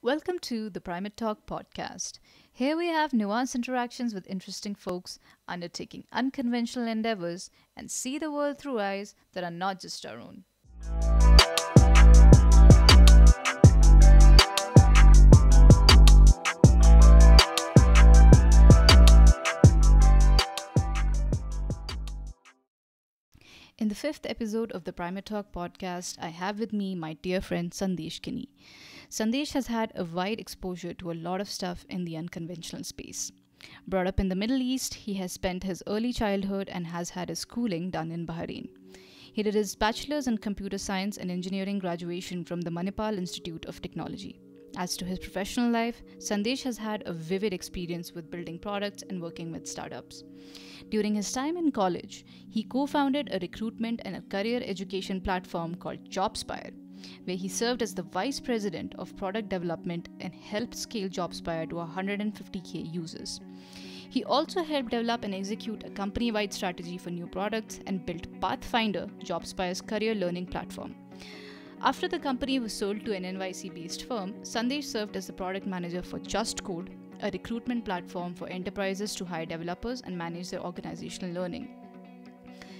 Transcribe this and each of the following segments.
Welcome to the Primate Talk podcast. Here we have nuanced interactions with interesting folks undertaking unconventional endeavors and see the world through eyes that are not just our own. In the fifth episode of the Primate Talk podcast, I have with me my dear friend Sandesh Kini. Sandesh has had a wide exposure to a lot of stuff in the unconventional space. Brought up in the Middle East, he has spent his early childhood and has had his schooling done in Bahrain. He did his bachelor's in computer science and engineering graduation from the Manipal Institute of Technology. As to his professional life, Sandesh has had a vivid experience with building products and working with startups. During his time in college, he co founded a recruitment and a career education platform called JobSpire, where he served as the vice president of product development and helped scale JobSpire to 150K users. He also helped develop and execute a company wide strategy for new products and built Pathfinder, JobSpire's career learning platform. After the company was sold to an NYC based firm, Sandesh served as the product manager for Just Code, a recruitment platform for enterprises to hire developers and manage their organizational learning.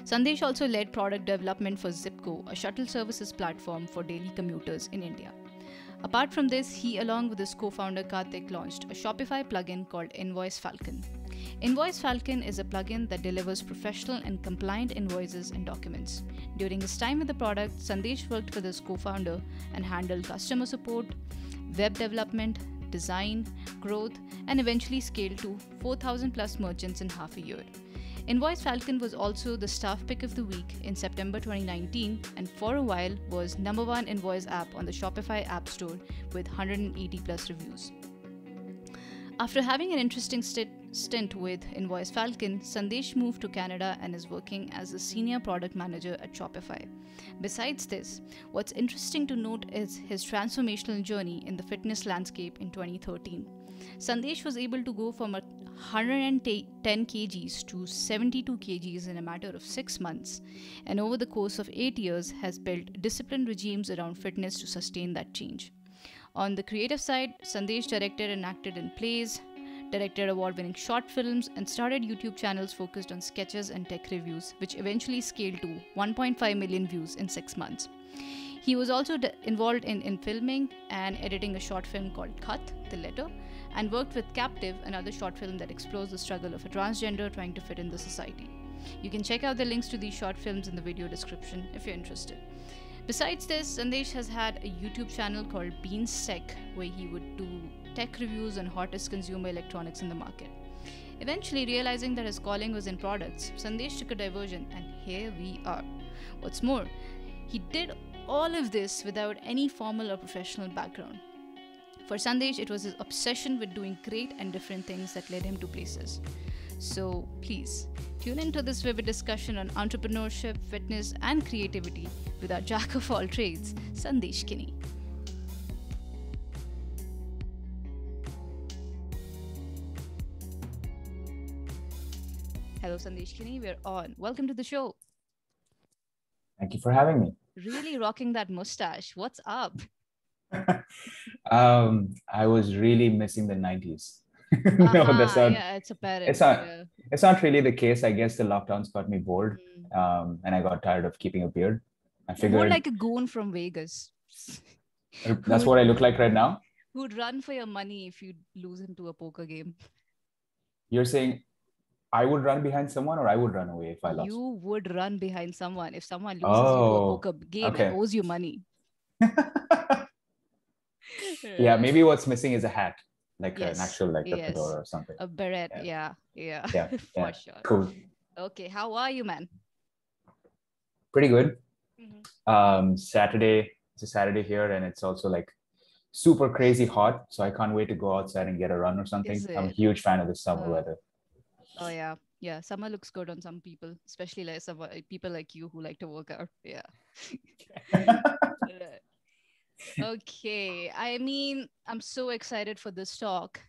Sandesh also led product development for Zipco, a shuttle services platform for daily commuters in India. Apart from this, he, along with his co-founder Khat, launched a Shopify plugin called Invoice Falcon. Invoice Falcon is a plugin that delivers professional and compliant invoices and documents. During his time with the product, Sandesh worked with his co-founder and handled customer support, web development, design, growth, and eventually scaled to 4,000 plus merchants in half a year. Invoice Falcon was also the staff pick of the week in September 2019 and for a while was #1 invoice app on the Shopify App Store with 180 plus reviews. After having an interesting stint with Invoice Falcon, Sandesh moved to Canada and is working as a senior product manager at Shopify. Besides this, what's interesting to note is his transformational journey in the fitness landscape in 2013. Sandesh was able to go from 110 kgs to 72 kgs in a matter of 6 months, and over the course of 8 years has built disciplined regimes around fitness to sustain that change. On the creative side, Sandesh directed and acted in plays, directed award-winning short films, and started YouTube channels focused on sketches and tech reviews, which eventually scaled to 1.5 million views in 6 months. He was also involved in filming and editing a short film called Khat, The Letter, and worked with Captive, another short film that explores the struggle of a transgender trying to fit in the society. You can check out the links to these short films in the video description if you're interested. Besides this, Sandesh has had a YouTube channel called Beans Tech, where he would do tech reviews on hottest consumer electronics in the market. Eventually, realizing that his calling was in products, Sandesh took a diversion, and here we are. What's more, he did all of this without any formal or professional background. For Sandesh, it was his obsession with doing great and different things that led him to places. So please, tune into this vivid discussion on entrepreneurship, fitness, and creativity with our jack of all trades, Sandesh Kini. Hello, Sandesh Kini. We're on. Welcome to the show. Thank you for having me. Really rocking that mustache. What's up? I was really missing the 90s. No, that's not. Yeah, it's apparent. It's not. Yeah. It's not really the case. I guess the lockdowns got me bored, Mm. and I got tired of keeping a beard. I You're more figured like a goon from Vegas. that's what I look like right now. Who'd run for your money if you lose him to a poker game? You're saying I would run behind someone, or I would run away if I lost. You would run behind someone if someone loses you to a Oh, poker game and okay. owes you money. Yeah, Right. maybe what's missing is a hat, like an Yes. actual, like a Yes. fedora or something. A beret. Yeah, Yeah. yeah, For yeah. sure. Cool. Okay. How are you, man? Pretty good. Mhm. Saturday, it's a Saturday here, and it's also like super crazy hot. So I can't wait to go outside and get a run or something. Is I'm a it? huge fan of the summer Uh, weather. oh yeah. Yeah. Summer looks good on some people, especially like some people like you who like to work out. Yeah. Right. Okay. I mean, I'm so excited for this talk.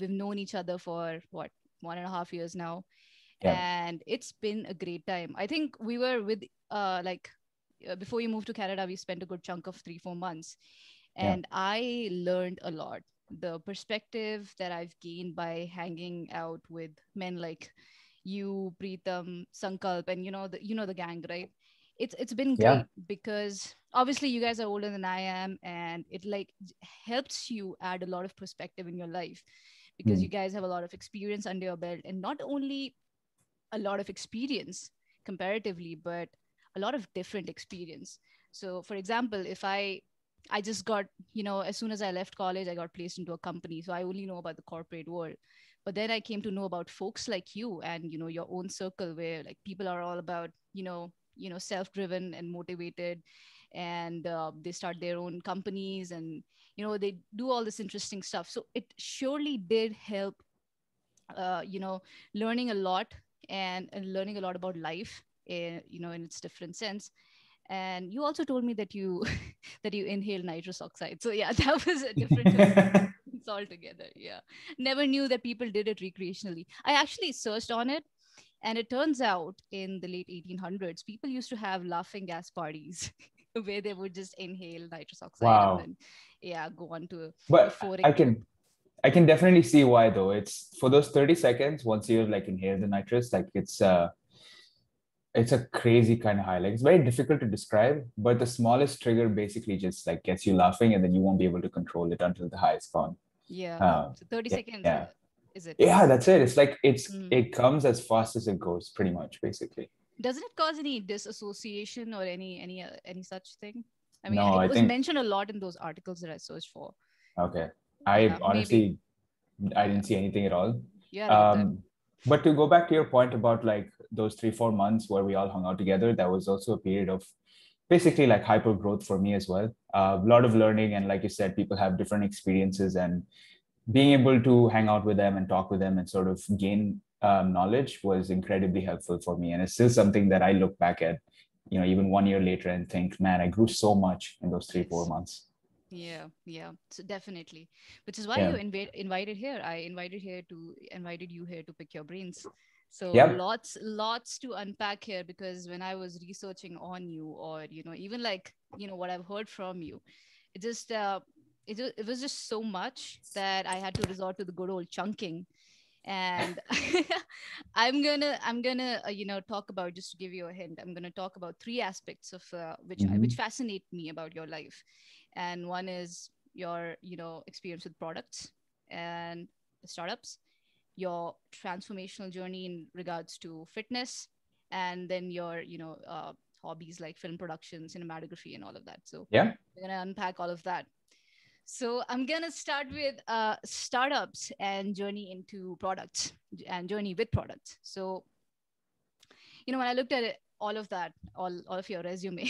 We've known each other for what, 1.5 years now, Yeah. and it's been a great time. I think we were with before you moved to Canada, we spent a good chunk of 3-4 months, And I learned a lot. The perspective that I've gained by hanging out with men like you, Preetham, Sankalp, and the gang, right? It's been Yeah. great because obviously you guys are older than I am, and it like helps you add a lot of perspective in your life because you Mm. guys have a lot of experience under your belt, and not only a lot of experience comparatively, but a lot of different experience. So for example, if I just got, as soon as I left college, I got placed into a company, so I only know about the corporate world. But then I came to know about folks like you and your own circle, where like people are all about self-driven and motivated, and they start their own companies, and they do all this interesting stuff. So it surely did help, learning a lot, and learning a lot about life, in its different sense. And you also told me that you that you inhale nitrous oxide. So yeah, that was a different experience altogether. Yeah, never knew that people did it recreationally. I actually searched on it, and it turns out in the late 1800s, people used to have laughing gas parties where they would just inhale nitrous oxide and Wow. then, yeah, go on to a But euphoric I trip. can definitely see why though. It's for those 30 seconds once you like inhale the nitrous, like it's a crazy kind of high. Like it's very difficult to describe, but the smallest trigger basically just like gets you laughing, and then you won't be able to control it until the high is gone. Yeah. Uh, So 30 yeah, seconds, yeah, is it? yeah. That's it. It's like Mm. it comes as fast as it goes, pretty much, basically. Doesn't it cause any disassociation or any such thing? I mean, No, it I was think mentioned a lot in those articles that I searched for. okay. I Yeah, maybe. honestly I Yeah, didn't see anything at all. you had a look then. Um, but to go back to your point about like those 3 4 months where we all hung out together, that was also a period of basically like hyper growth for me as well. A lot of learning, and like you said, people have different experiences, and being able to hang out with them and talk with them and sort of gain knowledge was incredibly helpful for me. And it's still something that I look back at, even 1 year later and think, man, I grew so much in those 3 4 months. Yeah, yeah. So definitely, which is why Yeah. you invited here. I invited you here to pick your brains. So Yep. lots to unpack here, because when I was researching on you, or even like what I've heard from you, it just it was just so much that I had to resort to the good old chunking. And I'm gonna talk about, just to give you a hint, I'm gonna talk about three aspects of which Hmm. fascinate me about your life. And one is your experience with products and startups, your transformational journey in regards to fitness, and then your hobbies like film production, cinematography, and all of that. So Yeah. we're gonna unpack all of that. So I'm gonna start with startups and journey into products and journey with products. So when I looked at it, all of that, all of your resume,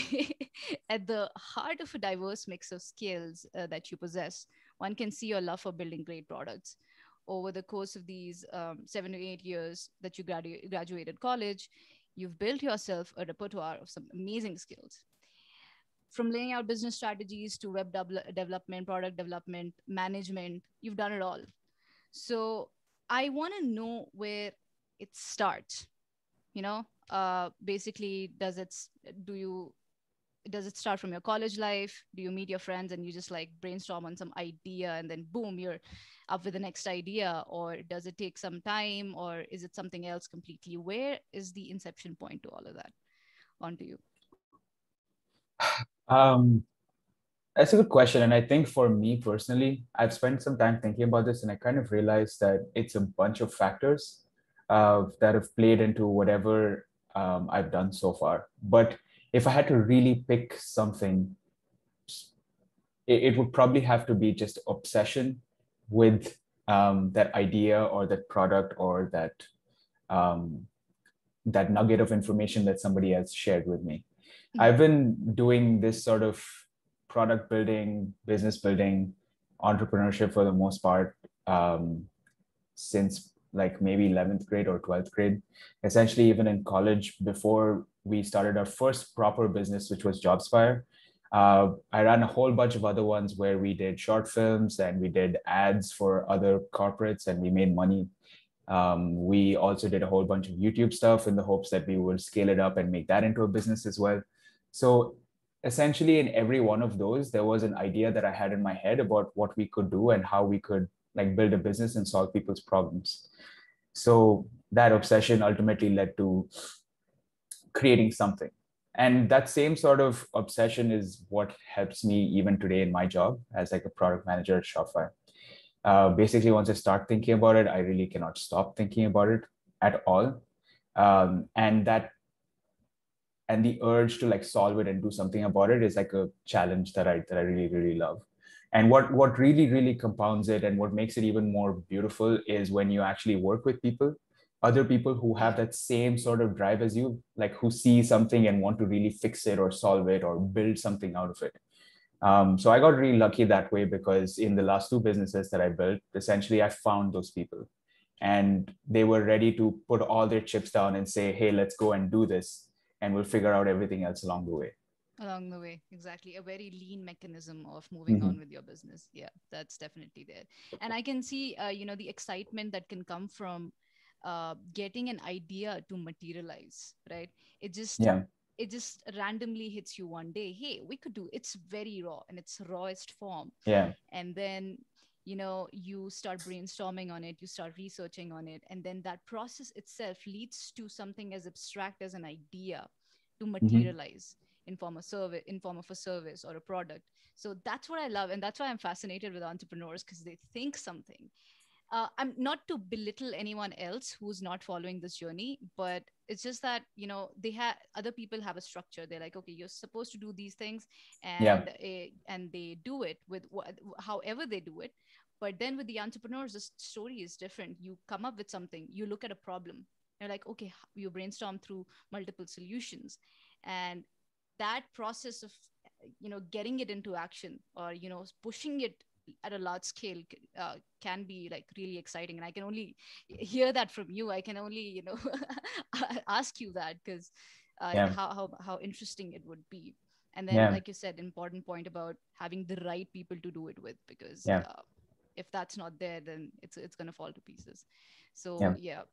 at the heart of a diverse mix of skills that you possess, one can see your love for building great products. Over the course of these 7 to 8 years that you graduated college, you've built yourself a repertoire of some amazing skills, from laying out business strategies to development, product development, management. You've done it all. So I want to know where it starts. Basically, do you does it start from your college life? Do you meet your friends and you just like brainstorm on some idea, and then boom, you're up with the next idea? Or does it take some time, or is it something else completely? Where is the inception point to all of that? On to you. Um, That's a good question. And I think for me personally, I've spent some time thinking about this, and I kind of realized that it's a bunch of factors that have played into whatever I've done so far. But if I had to really pick something, it would probably have to be just obsession with that idea or that product or um, that nugget of information that somebody else shared with me. I've Mhm. been doing this sort of product building, business building, entrepreneurship for the most part since like maybe 11th grade or 12th grade. Essentially, even in college, before we started our first proper business, which was JobsFire, I ran a whole bunch of other ones where we did short films and we did ads for other corporates and we made money. We also did a whole bunch of YouTube stuff in the hopes that we would scale it up and make that into a business as well. So essentially in every one of those, there was an idea that I had in my head about what we could do and how we could like build a business and solve people's problems. So that obsession ultimately led to creating something. And that same sort of obsession is what helps me even today in my job as like a product manager at Shopify. Basically, once I start thinking about it, I really cannot stop thinking about it at all. And the urge to like solve it and do something about it is like a challenge that I really, really love. And what really, really compounds it and what makes it even more beautiful is when you actually work with people, other people who have that same sort of drive as you, like who see something and want to really fix it or solve it or build something out of it. So I got really lucky that way because in the last two businesses that I built, essentially I found those people and they were ready to put all their chips down and say, hey, let's go and do this. And we'll figure out everything else along the way. Along the way, exactly. A very lean mechanism of moving Mm-hmm. on with your business. Yeah, that's definitely there. And I can see, the excitement that can come from getting an idea to materialize, right? It just, Yeah. it just randomly hits you one day. Hey, we could do. It's very raw in its rawest form, Yeah. and then you start brainstorming on it, you start researching on it, and then that process itself leads to something as abstract as an idea to Mm-hmm. materialize in form of a service or a product. So that's what I love, and that's why I'm fascinated with entrepreneurs, because they think something. I'm not to belittle anyone else who's not following this journey, but it's just that they have other people have a structure. They're like, okay, you're supposed to do these things, Yeah. and they do it with however they do it. But then with the entrepreneurs, the story is different. You come up with something, you look at a problem, you're like, okay, you brainstorm through multiple solutions, and that process of getting it into action, or pushing it at a large scale, can be like really exciting. And I can only hear that from you. I can only ask you that, because Yeah. how interesting it would be. And then, Yeah. like you said, important point about having the right people to do it with, because Yeah. if that's not there, then it's going to fall to pieces. So Yeah. yeah.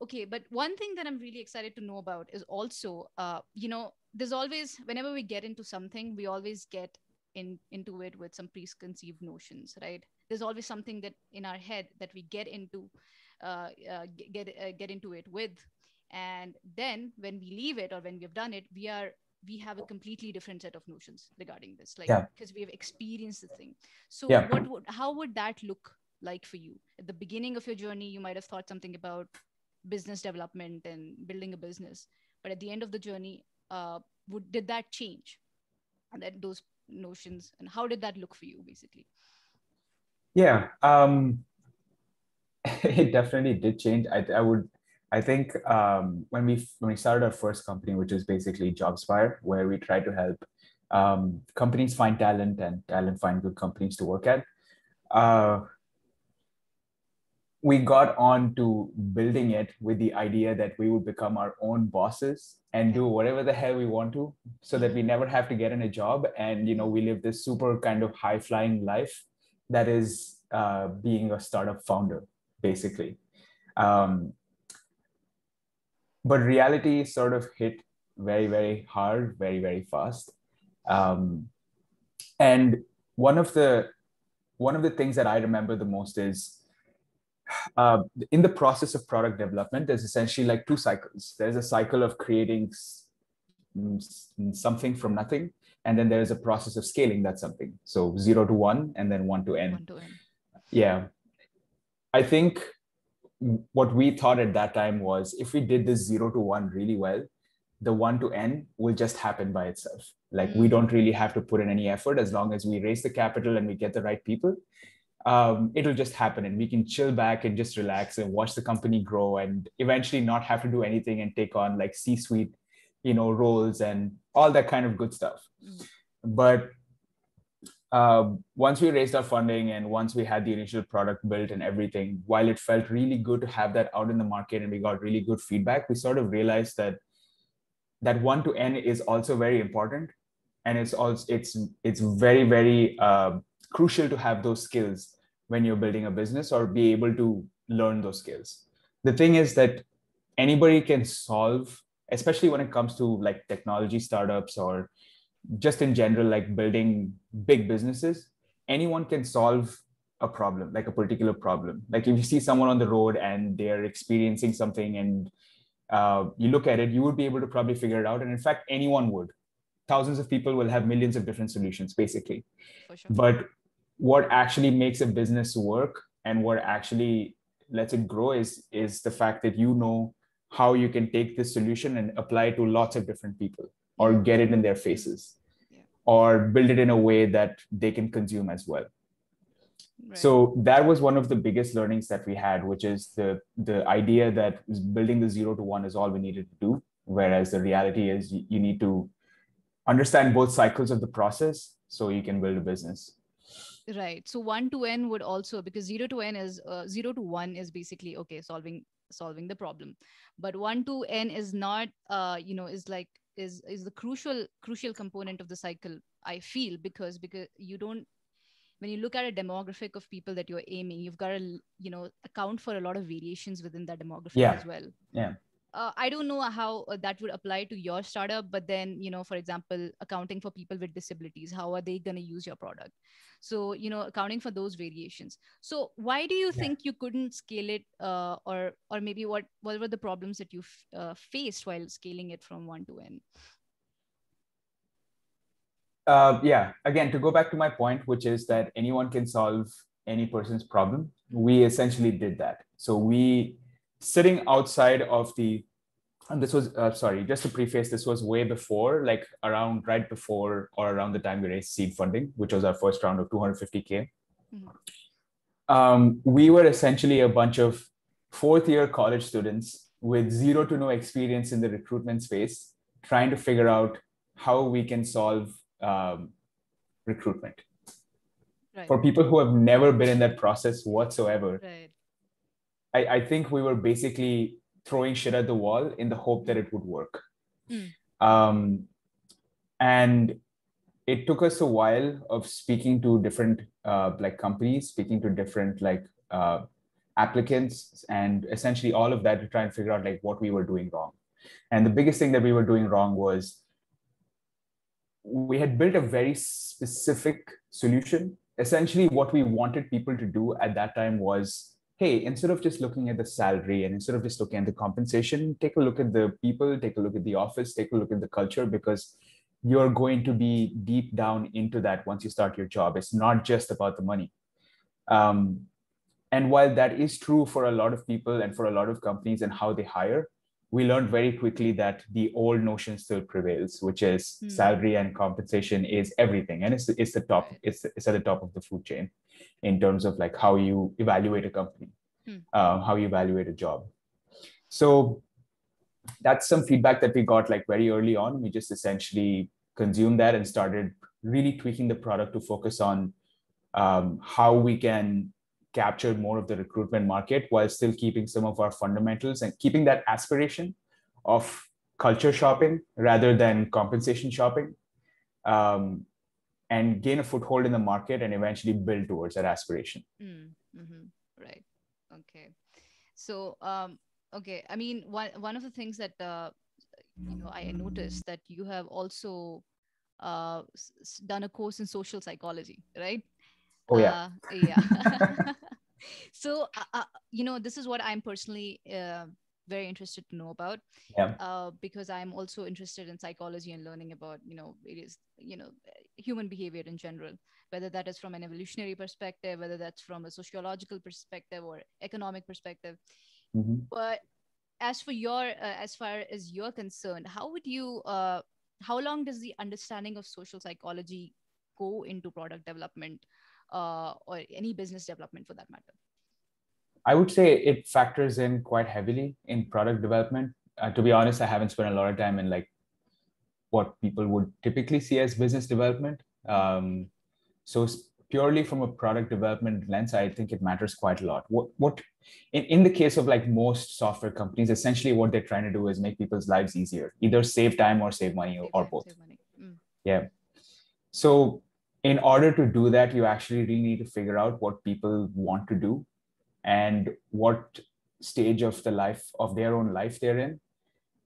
Okay, but one thing that I'm really excited to know about is also, there's always, whenever we get into something, we always get into it with some preconceived notions, right? There's always something that in our head that we get into, get into it with, and then when we leave it or when we've done it, we have a completely different set of notions regarding this, like Yeah. because we have experienced the thing. So, Yeah. how would that look like for you at the beginning of your journey? You might have thought something about business development and building a business, but at the end of the journey, did that change, and that those notions, and how did that look for you basically? Yeah. It definitely did change. I think when we started our first company, which is basically JobSpire, where we try to help companies find talent and talent find good companies to work at. Uh, we got on to building it with the idea that we would become our own bosses and Okay. do whatever the hell we want to, so that Mm-hmm. we never have to get in a job, and Mm-hmm. we live this super kind of high flying life that is being a startup founder basically. um, but reality sort of hit very, very hard, very, very fast. um, and one of the one of the things that I remember the most is, uh, in the process of product development, there's essentially like two cycles. There's a cycle of creating something from nothing, and then there's a process of scaling that something. So 0 to 1, and then 1 to n. One to end. Yeah, I think what we thought at that time was if we did this 0 to 1 really well, the 1 to n will just happen by itself. Like we Mm. don't really have to put in any effort as long as we raise the capital and we get the right people. It'll just happen and we can chill back and just relax and watch the company grow and eventually not have to do anything and take on like C-suite, roles and all that kind of good stuff. Mm. But once we raised our funding and once we had the initial product built and everything, while it felt really good to have that out in the market and we got really good feedback, we sort of realized that 1 to n is also very important, and it's very, very crucial to have those skills when you're building a business or be able to learn those skills. The thing is that anybody can solve, especially when it comes to like technology startups or just in general, like building big businesses, anyone can solve a problem, like a particular problem. Like if you see someone on the road and they're experiencing something and you look at it, you would be able to probably figure it out. And in fact, anyone would. Thousands of people will have millions of different solutions, basically. For sure. But what actually makes a business work and what actually lets it grow is the fact that you know how you can take this solution and apply it to lots of different people, or get it in their faces, or build it in a way that they can consume as well. Right. So that was one of the biggest learnings that we had, which is the idea that building the 0 to 1 is all we needed to do, whereas the reality is you need to understand both cycles of the process so you can build a business. Right. So 1 to n would also, because 0 to n is 0 to 1 is basically okay, solving the problem, but 1 to n is not is like is the crucial component of the cycle, I feel, because you don't, when you look at a demographic of people that you're aiming, you've got to account for a lot of variations within that demographic as well. Yeah. I don't know how that would apply to your startup, but then, for example, accounting for people with disabilities, how are they going to use your product? So, accounting for those variations. So why do you think you couldn't scale it, or maybe what were the problems that you faced while scaling it from 1 to n? Again, to go back to my point, which is that anyone can solve any person's problem, we essentially did that. So we, sitting outside of the, and this was, sorry, just to preface, this was way before, like right before or around the time we raised seed funding, which was our first round of 250K. We were essentially a bunch of fourth-year college students with zero to no experience in the recruitment space, trying to figure out how we can solve recruitment. Right. For people who have never been in that process whatsoever. Right. I think we were basically throwing shit at the wall in the hope that it would work. And it took us a while of speaking to different companies, speaking to different applicants, and essentially all of that to try and figure out what we were doing wrong. And the biggest thing that we were doing wrong was we had built a very specific solution. Essentially, what we wanted people to do at that time was, hey, instead of just looking at the salary and instead of just looking at the compensation, take a look at the people, take a look at the office, take a look at the culture, because you're going to be deep down into that once you start your job. It's not just about the money. And while that is true for a lot of people and for a lot of companies and how they hire, we learned very quickly that the old notion still prevails, which is salary and compensation is everything. And it's the top, right. It's at the top of the food chain in terms of how you evaluate a company, how you evaluate a job. So that's some feedback that we got very early on. We just essentially consumed that and started really tweaking the product to focus on how we can capture more of the recruitment market while still keeping some of our fundamentals and keeping that aspiration of culture shopping rather than compensation shopping, and gain a foothold in the market and eventually build towards that aspiration. Right. Okay. So, okay. I mean, one of the things that, I noticed that you have also done a course in social psychology, right? Oh, yeah. Yeah. So, this is what I'm personally very interested to know about. Yeah. Because I'm also interested in psychology and learning about, various, human behavior in general, whether that is from an evolutionary perspective, whether that's from a sociological perspective or economic perspective. But as far as you're concerned, how long does the understanding of social psychology go into product development, or any business development for that matter? I would say it factors in quite heavily in product development. To be honest, I haven't spent a lot of time in what people would typically see as business development. So purely from a product development lens, I think it matters quite a lot. What in the case of most software companies, essentially what they're trying to do is make people's lives easier, either save time or save money, or both. Yeah. So in order to do that, you actually really need to figure out what people want to do and what stage of their own life they're in,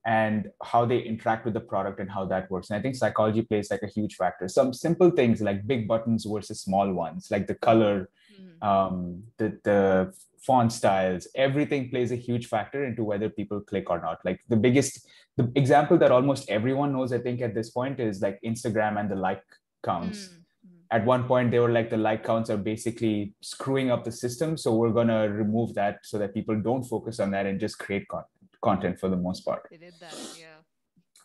and how they interact with the product and how that works. And I think psychology plays like a huge factor. Some simple things like big buttons versus small ones, like the color, the font styles, everything plays a huge factor into whether people click or not. Like the example that almost everyone knows, I think, at this point is like Instagram and the like counts. At one point, they were like, the like counts are basically screwing up the system. So we're going to remove that so that people don't focus on that and just create content for the most part. They did that, yeah.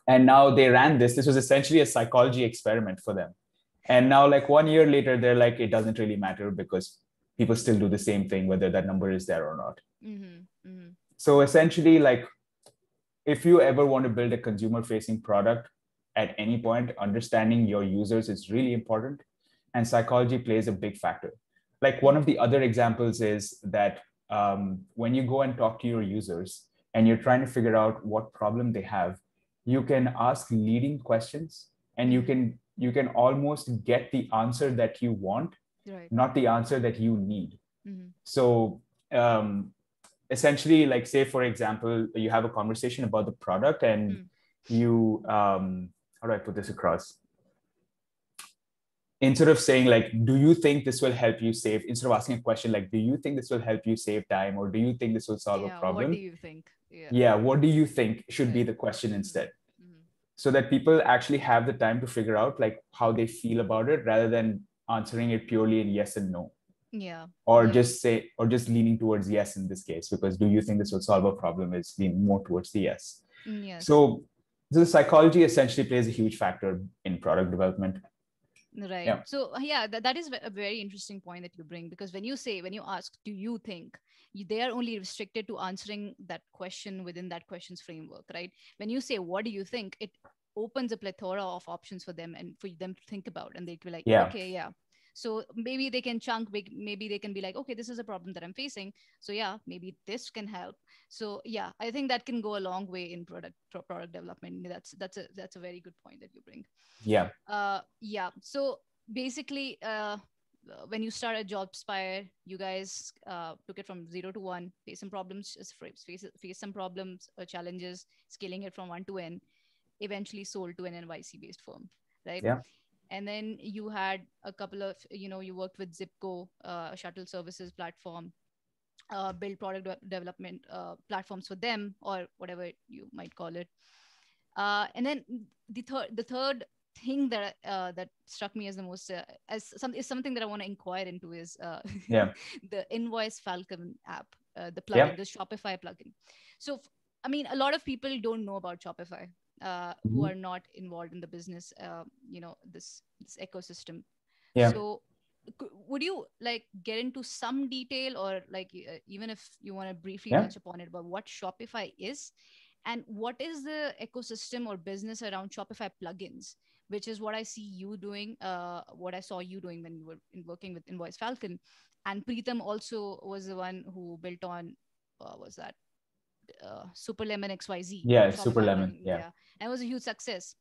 And now they ran this. This was essentially a psychology experiment for them. And now, like 1 year later, they're like, it doesn't really matter because people still do the same thing, whether that number is there or not. So essentially, like, if you ever want to build a consumer-facing product at any point, understanding your users is really important. And psychology plays a big factor. Like one of the other examples is that when you go and talk to your users and you're trying to figure out what problem they have, you can ask leading questions and you can almost get the answer that you want, not the answer that you need. So essentially, like, say, for example, you have a conversation about the product and you, how do I put this across? Instead of saying like, do you think this will help you save, instead of asking a question like, do you think this will help you save time, or do you think this will solve a problem? What do you think? What do you think should be the question instead? So that people actually have the time to figure out like how they feel about it, rather than answering it purely in yes and no. Or just leaning towards yes in this case, because do you think this will solve a problem is leaning more towards the yes. So the psychology essentially plays a huge factor in product development. Right. Yeah. So that is a very interesting point that you bring, because when you ask, do you think, they are only restricted to answering that question within that question's framework, right? When you say, what do you think, it opens a plethora of options for them and for them to think about, and they'd be like, okay, so maybe they can maybe they can be like, okay, this is a problem that I'm facing, so maybe this can help. So I think that can go a long way in product development. That's a very good point that you bring. So basically, when you start at JobSpire, you guys took it from 0 to 1, face some problems, face some problems, challenges, scaling it from 1 to n, eventually sold to an NYC based firm, right? And then you had a couple of, you worked with Zipco, a shuttle services platform, build product development platforms for them, or whatever you might call it. And then the third thing that struck me as the most is something that I want to inquire into is the Invoice Falcon app, the plugin, the Shopify plugin. So I mean, a lot of people don't know about Shopify, who are not involved in the business, this ecosystem. So would you like get into some detail, or like even if you want to briefly touch upon it, about what Shopify is and what is the ecosystem or business around Shopify plugins, which is what I see you doing, what I saw you doing when you were working with Invoice Falcon. And Preetham also was the one who built on, was that Super Lemon XYZ? Super Lemon. And it was a huge success.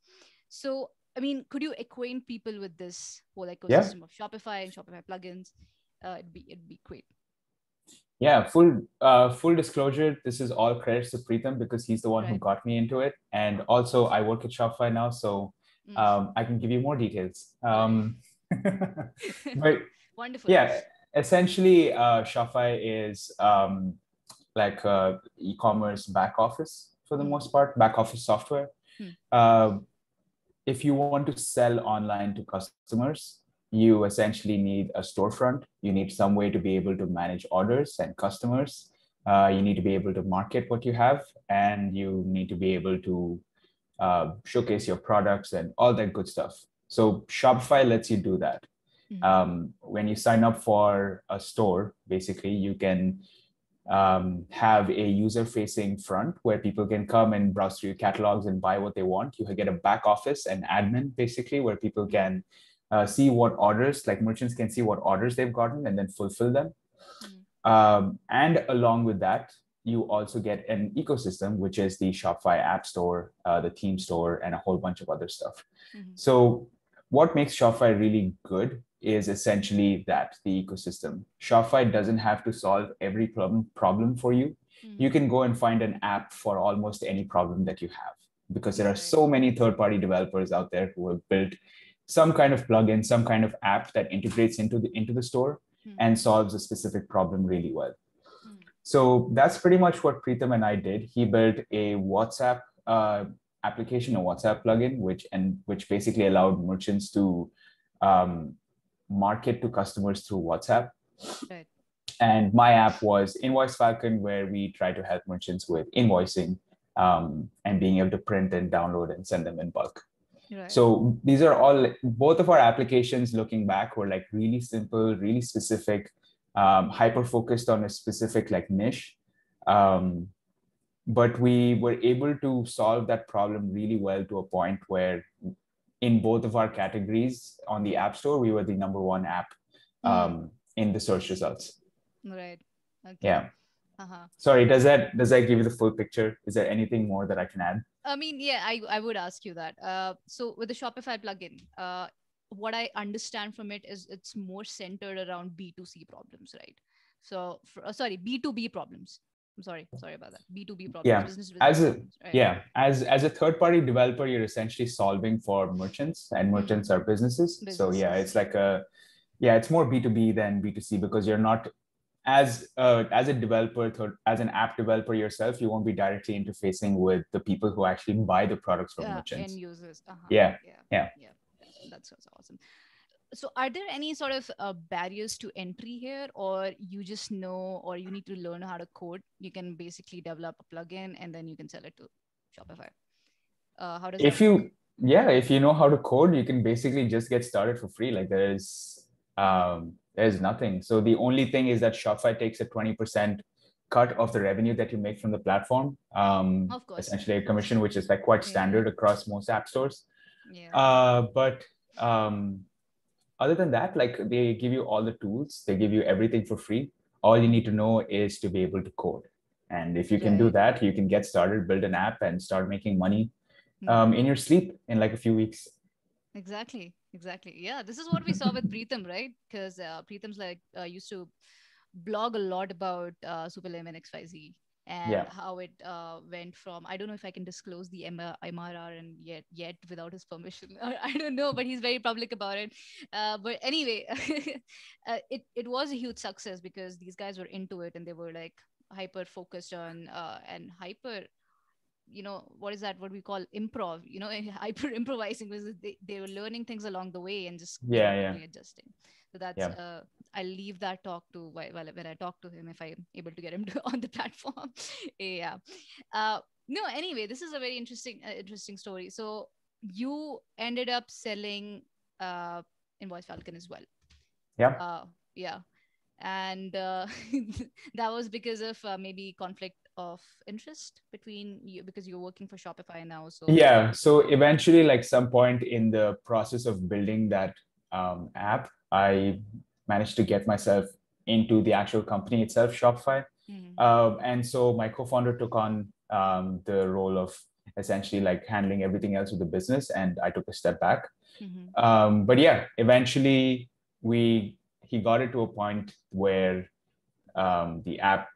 So, I mean, could you acquaint people with this whole ecosystem of Shopify and Shopify plugins? It'd be great. Yeah, full disclosure, this is all credits to Preetham, because he's the one who got me into it. And also I work at Shopify now, so I can give you more details. But wonderful. Essentially Shopify is like e-commerce back office for the most part, back office software. If you want to sell online to customers, you essentially need a storefront. You need some way to be able to manage orders and customers. You need to be able to market what you have, and you need to be able to showcase your products and all that good stuff. So Shopify lets you do that. When you sign up for a store, basically, you can have a user-facing front where people can come and browse through your catalogs and buy what they want. You get a back office and admin, basically, where people can see what orders, like merchants can see what orders they've gotten and then fulfill them. And along with that, you also get an ecosystem, which is the Shopify App Store, the Theme Store, and a whole bunch of other stuff. So what makes Shopify really good is essentially that, the ecosystem. Shopify doesn't have to solve every problem for you. You can go and find an app for almost any problem that you have, because there are so many third-party developers out there who have built some kind of plugin, some kind of app that integrates into the store and solves a specific problem really well. So that's pretty much what Preetham and I did. He built a WhatsApp application, a WhatsApp plugin, which basically allowed merchants to market to customers through WhatsApp. Right. And my app was Invoice Falcon, where we try to help merchants with invoicing and being able to print and download and send them in bulk. Right. So these are all, both of our applications looking back were like really simple, really specific, hyper focused on a specific like niche. But we were able to solve that problem really well, to a point where in both of our categories on the App Store, we were the #1 app in the search results. Right. Okay. Yeah. Sorry, does that give you the full picture? Is there anything more that I can add? I mean, yeah, I would ask you that. So with the Shopify plugin, what I understand from it is it's more centered around B2C problems, right? So sorry, B2B problems. I'm sorry about that. B2B problems, Yeah. business to business problems, right? Yeah, as a third-party developer, you're essentially solving for merchants, and merchants are businesses. So yeah, it's like it's more B2B than B2C, because you're not as a developer, as an app developer yourself, you won't be directly interfacing with the people who actually buy the products from merchants. End users. Yeah. That's awesome. So are there any sort of barriers to entry here, or you just know, or you need to learn how to code? You can basically develop a plugin and then you can sell it to Shopify. How does that work? If you know how to code, you can basically just get started for free. Like there's nothing. So the only thing is that Shopify takes a 20% cut of the revenue that you make from the platform. Of course. Essentially a commission, which is like quite standard across most app stores. But other than that, like they give you all the tools, they give you everything for free. All you need to know is to be able to code. And if you can do that, you can get started, build an app, and start making money in your sleep in like a few weeks. Exactly. Yeah, this is what we saw with Preetham, right? Because Preetham's like used to blog a lot about Superlim XYZ and how it went from, I don't know if I can disclose the MRR and yet without his permission. I don't know, but he's very public about it. But anyway, it was a huge success because these guys were into it and they were like hyper focused on and hyper, what is that, what we call improv, hyper improvising, because they were learning things along the way and just adjusting. So that's I'll leave that talk to when I talk to him, if I'm able to get him on the platform. No, anyway, this is a very interesting story. So you ended up selling Invoice Falcon as well. And that was because of maybe conflict of interest between you, because you're working for Shopify now. So eventually, like some point in the process of building that app, I managed to get myself into the actual company itself, Shopify. And so my co-founder took on the role of essentially like handling everything else with the business, and I took a step back. But yeah, eventually he got it to a point where the app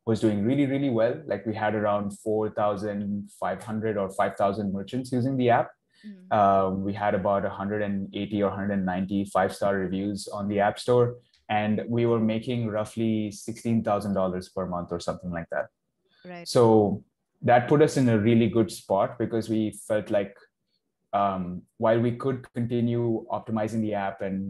was doing really, really well. Like we had around 4,500 or 5,000 merchants using the app. We had about 180 or 190 5-star reviews on the App Store, and we were making roughly $16,000 per month or something like that. Right. So that put us in a really good spot, because we felt like while we could continue optimizing the app and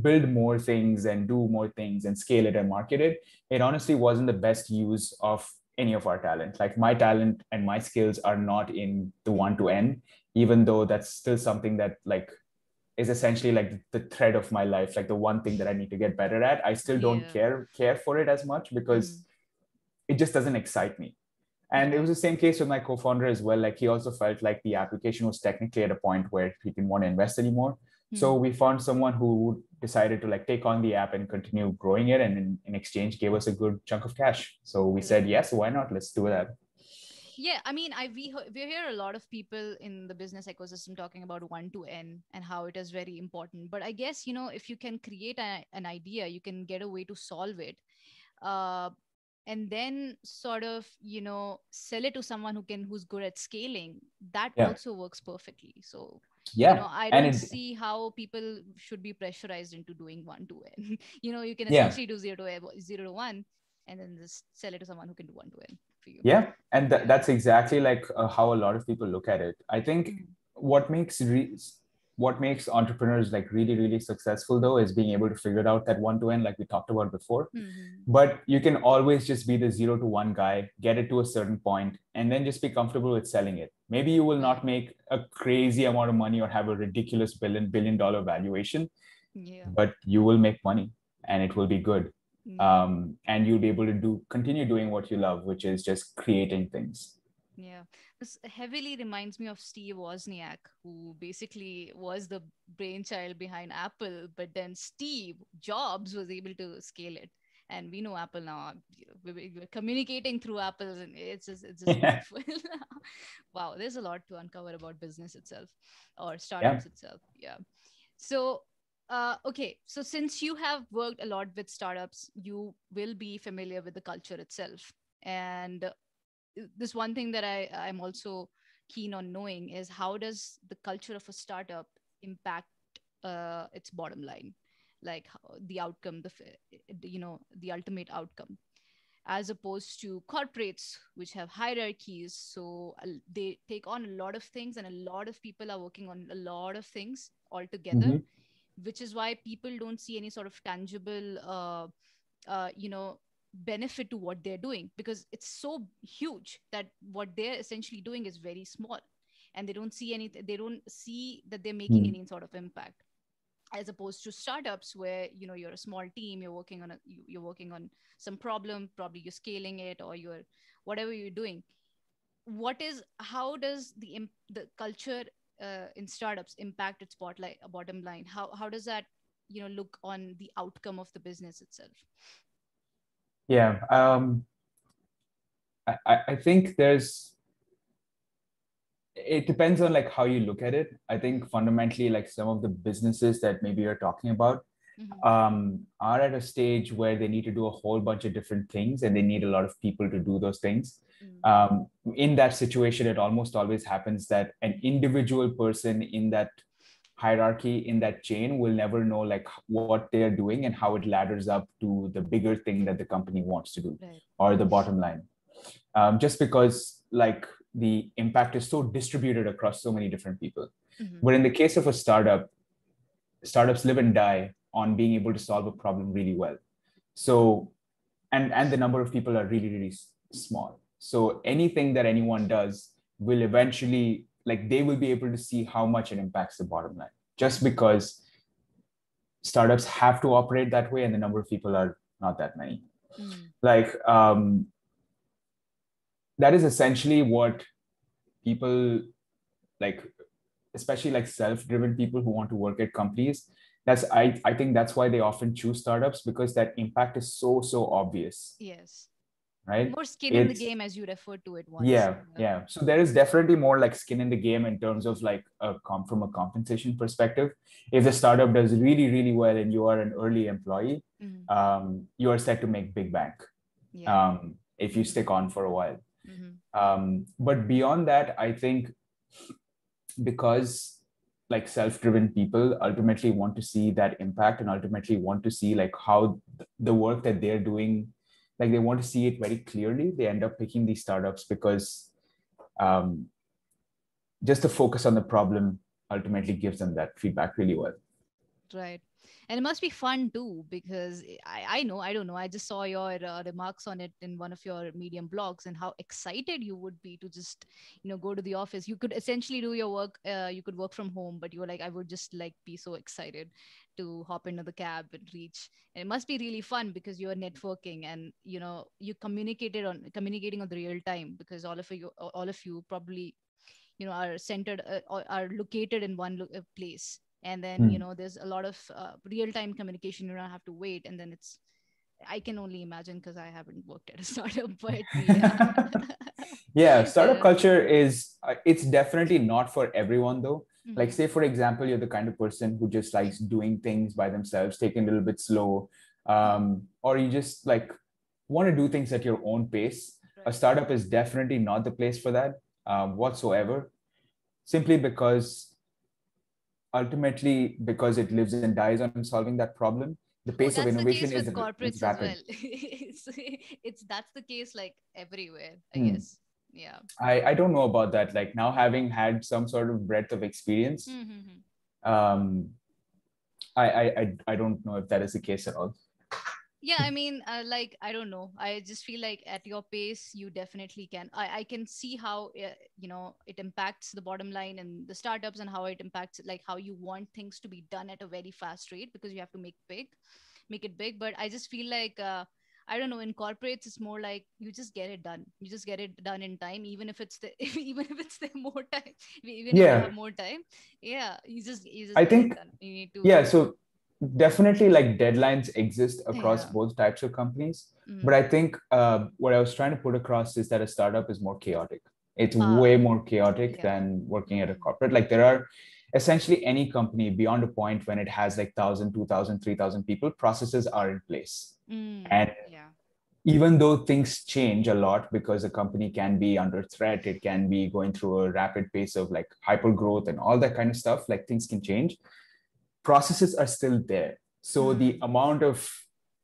build more things and do more things and scale it and market it, it honestly wasn't the best use of any of our talent. Like my talent and my skills are not in the one-to-N, even though that's still something that like is essentially like the thread of my life, like the one thing that I need to get better at. I still don't care for it as much, because it just doesn't excite me. And it was the same case with my co-founder as well. Like he also felt like the application was technically at a point where he didn't want to invest anymore. So we found someone who decided to like take on the app and continue growing it, and in exchange gave us a good chunk of cash. So we said, yes, why not? Let's do that. Yeah, I mean, we hear a lot of people in the business ecosystem talking about one to N and how it is very important. But I guess, if you can create an idea, you can get a way to solve it, uh, and then sort of, sell it to someone who's good at scaling. That Yeah, also works perfectly. So, yeah, I and don't it, see how people should be pressurized into doing one to N. You can yeah. essentially do zero to one, and then just sell it to someone who can do one to N for you. Yeah, and Yeah. that's exactly like how a lot of people look at it. I think Mhm. what makes what makes entrepreneurs like really really successful though is being able to figure out that one to end like we talked about before. Mhm. But you can always just be the 0 to 1 guy, get it to a certain point, and then just be comfortable with selling it. Maybe you will not Right. make a crazy amount of money or have a ridiculous billion-dollar valuation, Yeah. but you will make money and it will be good. Yeah. And you'll be able to continue doing what you love, which is just creating things. Yeah. This heavily reminds me of Steve Wozniak, who basically was the brainchild behind Apple, but then Steve Jobs was able to scale it. And we know Apple now. We're communicating through Apples, and it's just Yeah, beautiful. Wow, there's a lot to uncover about business itself or yeah. startups itself. Yeah. So, okay. So, since you have worked a lot with startups, you will be familiar with the culture itself. And this one thing that I'm also keen on knowing is how does the culture of a startup impact its bottom line, like the outcome, the ultimate outcome, as opposed to corporates which have hierarchies. So they take on a lot of things, and a lot of people are working on a lot of things all together, Hmm. which is why people don't see any sort of tangible benefit to what they're doing, because it's so huge that what they're essentially doing is very small, and they don't see that they're making any sort of impact, as opposed to startups where you're a small team, you're working on some problem, probably you're scaling it, or you're whatever you're doing. How does the culture in startups impact its bottom line? How does that look on the outcome of the business itself? Yeah. I think it depends on like how you look at it. I think fundamentally, like some of the businesses that maybe you're talking about Mm-hmm. are at a stage where they need to do a whole bunch of different things and they need a lot of people to do those things. Mm. In that situation, it almost always happens that an individual person in that hierarchy, in that chain, will never know like what they are doing and how it ladders up to the bigger thing that the company wants to do Right. or the bottom line. Just because like the impact is so distributed across so many different people. Mm-hmm. But in the case of a startup, startups live and die on being able to solve a problem really well. So, and the number of people are really, really small. So anything that anyone does will eventually, like they will be able to see how much it impacts the bottom line just because startups have to operate that way and the number of people are not that many. Mm. Like, that is essentially what people like, especially like self-driven people who want to work at companies, I think that's why they often choose startups because that impact is so obvious, Yes. right? More skin in the It's game, as you referred to it once. yeah, yeah. So there is definitely more like skin in the game in terms of like from a compensation perspective. If the startup does really really well and you are an early employee, Mm. you are set to make big bank Yeah. if you stick on for a while. Mm-hmm. But beyond that, I think because like self-driven people ultimately want to see that impact and ultimately want to see like how the work that they're doing, like they want to see it very clearly, they end up picking these startups because um, just the focus on the problem ultimately gives them that feedback really well. Right. And it must be fun too, because I know, I don't know, I just saw your remarks on it in one of your Medium blogs, and how excited you would be to just, go to the office. You could essentially do your work, you could work from home, but you were like, I would just like be so excited to hop into the cab and reach. And it must be really fun because you're networking, and, you communicating on the real time, because all of you probably are centered, or are located in one place, and then Hmm. there's a lot of real time communication. You don't have to wait, and then it's I can only imagine because I haven't worked at a startup, but yeah. Yeah, startup Yeah. culture is it's definitely not for everyone though. Like Mhm. say for example, you're the kind of person who just likes doing things by themselves, taking a little bit slow, Mhm. or you just like want to do things at your own pace. A Right. startup is definitely not the place for that whatsoever. Simply because ultimately because it lives and dies on solving that problem. The Oh, pace of that's the innovation case is with corporates as rapid. well. It's that's the case like everywhere, I Hmm. guess. Yeah. I don't know about that. Like now having had some sort of breadth of experience, Mm-hmm. um, I don't know if that is the case at all. Yeah, I mean, like, I don't know. I just feel like at your pace, you definitely can. I can see how, it impacts the bottom line and the startups, and how it impacts like how you want things to be done at a very fast rate because you have to make it big. But I just feel like, I don't know, in corporates, it's more like you just get it done. You just get it done in time, even if it's the, even if it's the more time, even if you have Yeah, more time. Yeah, you just I get it think done. You need yeah. to, So definitely like deadlines exist across yeah. both types of companies, but Mm. I think what I was trying to put across is that a startup is more chaotic. It's way Ah, more chaotic yeah. than working at a Mm. corporate. Like there are essentially any company beyond a point when it has like 1,000, 2,000, 3,000 people, processes are in place. Mm, And yeah. even though things change a lot because a company can be under threat, it can be going through a rapid pace of like hyper growth and all that kind of stuff, like things can change, processes are still there. So the Mm, amount of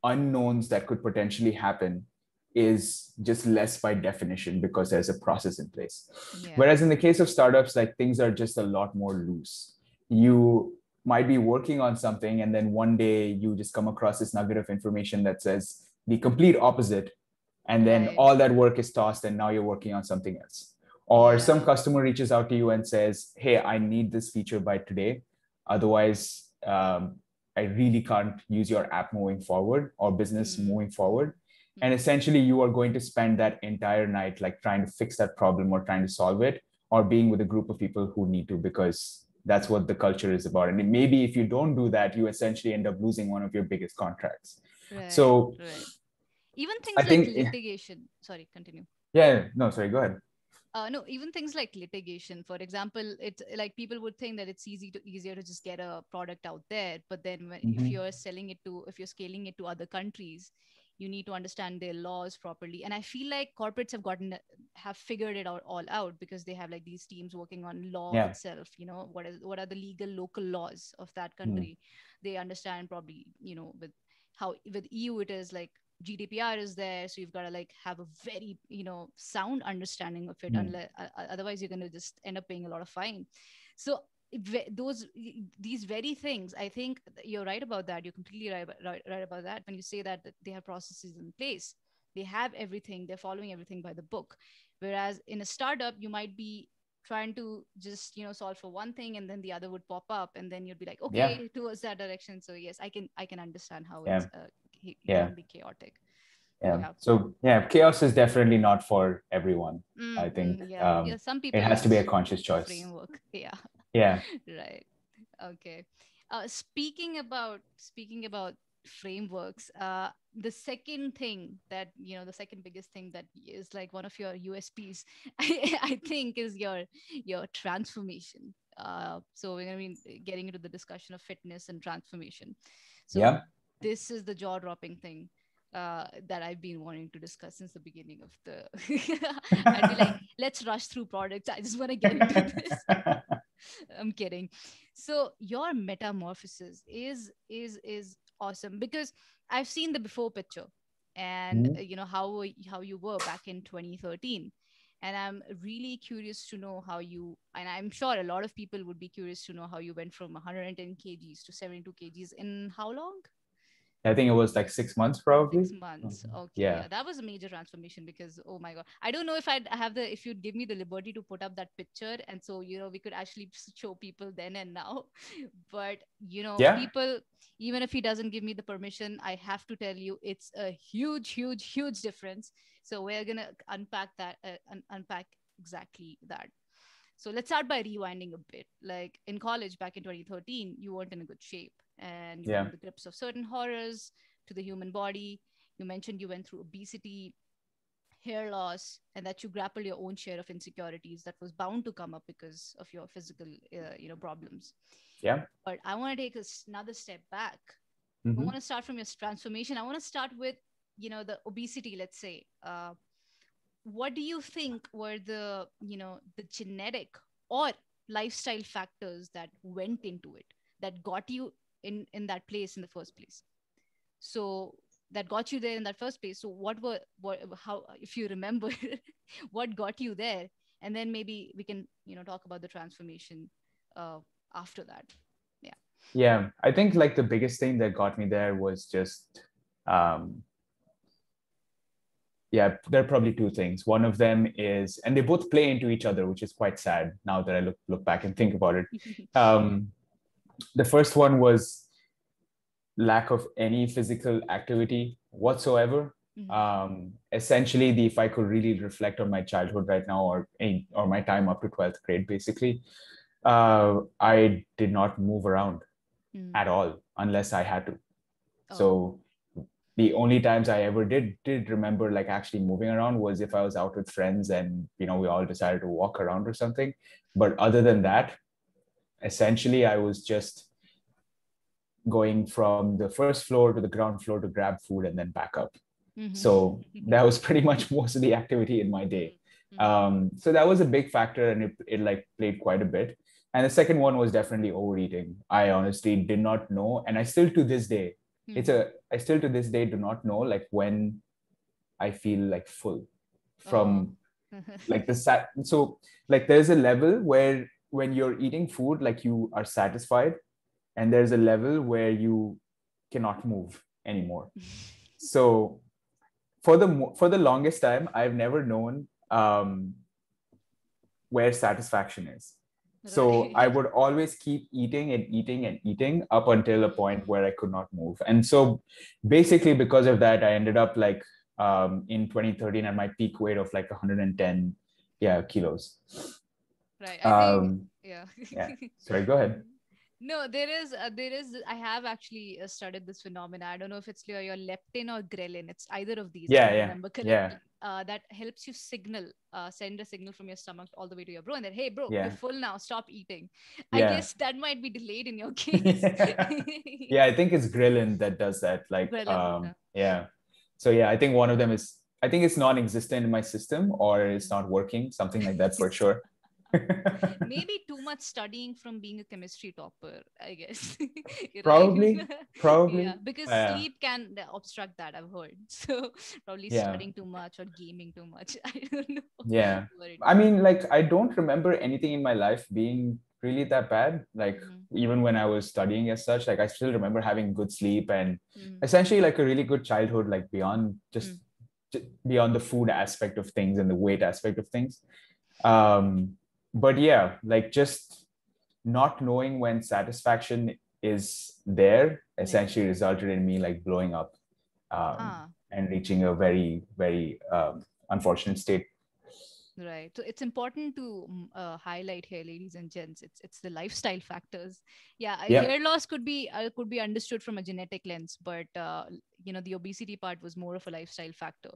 unknowns that could potentially happen is just less by definition because there's a process in place. yeah. Whereas in the case of startups, like things are just a lot more loose. You might be working on something and then one day you just come across this nugget of information that says the complete opposite, and then Right. all that work is tossed and now you're working on something else. Or some Yeah. customer reaches out to you and says, hey, I need this feature by today, otherwise I really can't use your app moving forward or business Mm, moving forward. And mm, essentially you are going to spend that entire night like trying to fix that problem or trying to solve it, or being with a group of people who need to, because that's what the culture is about. And maybe if you don't do that, you essentially end up losing one of your biggest contracts. right. So Right. Even I things like think litigation. Sorry, continue. yeah, no, sorry, go ahead. No, even things like litigation. For example, it's like people would think that it's easier to just get a product out there, but then if Mm-hmm. you're if you're scaling it to other countries, you need to understand their laws properly. And I feel like corporates have figured it all out because they have like these teams working on law Yeah. itself. What are the legal local laws of that Mm. country? They understand probably, with how with EU it is like GDPR is there, so you've got to like have a very sound understanding of it. Mm. Unless otherwise, you're going to just end up paying a lot of fine. So those these very things, I think you're right about that. You're completely right about that when you say that they have processes in place. They have everything. They're following everything by the book. Whereas in a startup, you might be trying to just solve for one thing and then the other would pop up and then you'd be like Yeah. okay towards that direction. So yes, I can understand how Yeah. it's it Yeah. can be chaotic. Yeah. Yeah. So yeah, chaos is definitely not for everyone. I think Yeah. Yeah. Some it people has to need be a conscious a choice. framework. Yeah. Yeah. Right. Okay. Speaking about frameworks, the second thing that the second biggest thing that is like one of your USPs, I think, is your transformation. So we're gonna be getting into the discussion of fitness and transformation. So Yeah. this is the jaw-dropping thing that I've been wanting to discuss since the beginning of the. I'd be like, let's rush through products. I just want to get into this. I'm kidding. So your metamorphosis is awesome because I've seen the before picture and Mhm. how you were back in 2013, and I'm really curious to know how you, and I'm sure a lot of people would be curious to know how you went from 110 kgs to 72 kgs in how long? I think it was like 6 months probably. 6 months. Okay, Yeah. yeah, that was a major transformation because oh my god, I don't know if I'd have the if you'd give me the liberty to put up that picture, and so we could actually show people then and now. But Yeah. people, even if he doesn't give me the permission, I have to tell you it's a huge, huge, huge difference. So we're gonna unpack that, unpack exactly that. So let's start by rewinding a bit. Like in college back in 2013, you weren't in a good shape and you were Yeah. in the grips of certain horrors to the human body. You mentioned you went through obesity, hair loss, and that you grappled your own share of insecurities that was bound to come up because of your physical, problems. Yeah. But I want to take another step back. I Mm-hmm. want to start from your transformation. I want to start with, the obesity, let's say. What do you think were the genetic or lifestyle factors that went into it, that got you in that place in the first place? So that got you there in that first place. So what how, if you remember, what got you there, and then maybe we can talk about the transformation uh, after that. Yeah. Yeah, I think like the biggest thing that got me there was just um, yeah, there are probably two things. One of them is, and they both play into each other, which is quite sad now that I look back and think about it. Um, the first one was lack of any physical activity whatsoever. Mhm. Essentially, if I could really reflect on my childhood right now, or my time up to 12th grade, basically, I did not move around Mhm. at all unless I had to. Oh. So the only times I ever did remember like actually moving around was if I was out with friends and we all decided to walk around or something. But other than that, essentially I was just going from the first floor to the ground floor to grab food and then back up. Mhm. So that was pretty much most of the activity in my day. Mhm. Mhm. So that was a big factor, and it like played quite a bit. And the second one was definitely overeating. I honestly did not know, and I still to this day, Mhm. I still to this day do not know like when I feel like full Oh. from like so like there's a level where when you're eating food like you are satisfied, and there's a level where you cannot move anymore. So for the longest time, I've never known where satisfaction is. So I Right. would always keep eating and eating and eating up until a point Mm. where I could not move. And so basically because of that, I ended up like in 2013 at my peak weight of like 110 kilos. Right. I think, Um, yeah. yeah. Sorry, go ahead. No, there is, I have actually studied this phenomena. I don't know if it's your leptin or ghrelin. It's either of these, if Yeah, I yeah, remember yeah, correctly. That helps you send a signal from your stomach all the way to your bro, and then, hey, bro, you're yeah, full now. Stop eating. I yeah. guess that might be delayed in your case. Yeah, I think it's ghrelin that does that. Like, Ghrelin. Yeah. yeah. So yeah, I think one of them is, I think it's non-existent in my system or it's not working, something like that for sure. Maybe too much studying from being a chemistry topper, I guess. Right. Probably, Yeah, probably. because Yeah, sleep can obstruct that, I've heard. So probably yeah, studying too much or gaming too much. I don't know yeah. what it I is. mean, like, I don't remember anything in my life being really that bad. Like, Mm-hmm. even when I was studying as such, like, I still remember having good sleep and Mm-hmm. essentially like a really good childhood, like beyond beyond the food aspect of things and the weight aspect of things. Um, but yeah, like just not knowing when satisfaction is there Yeah. essentially resulted in me like blowing up Ah. and reaching a very, very unfortunate state. Right. So it's important to highlight here, ladies and gents. It's the lifestyle factors. Yeah, Yeah. hair loss could be understood from a genetic lens, but the obesity part was more of a lifestyle factor,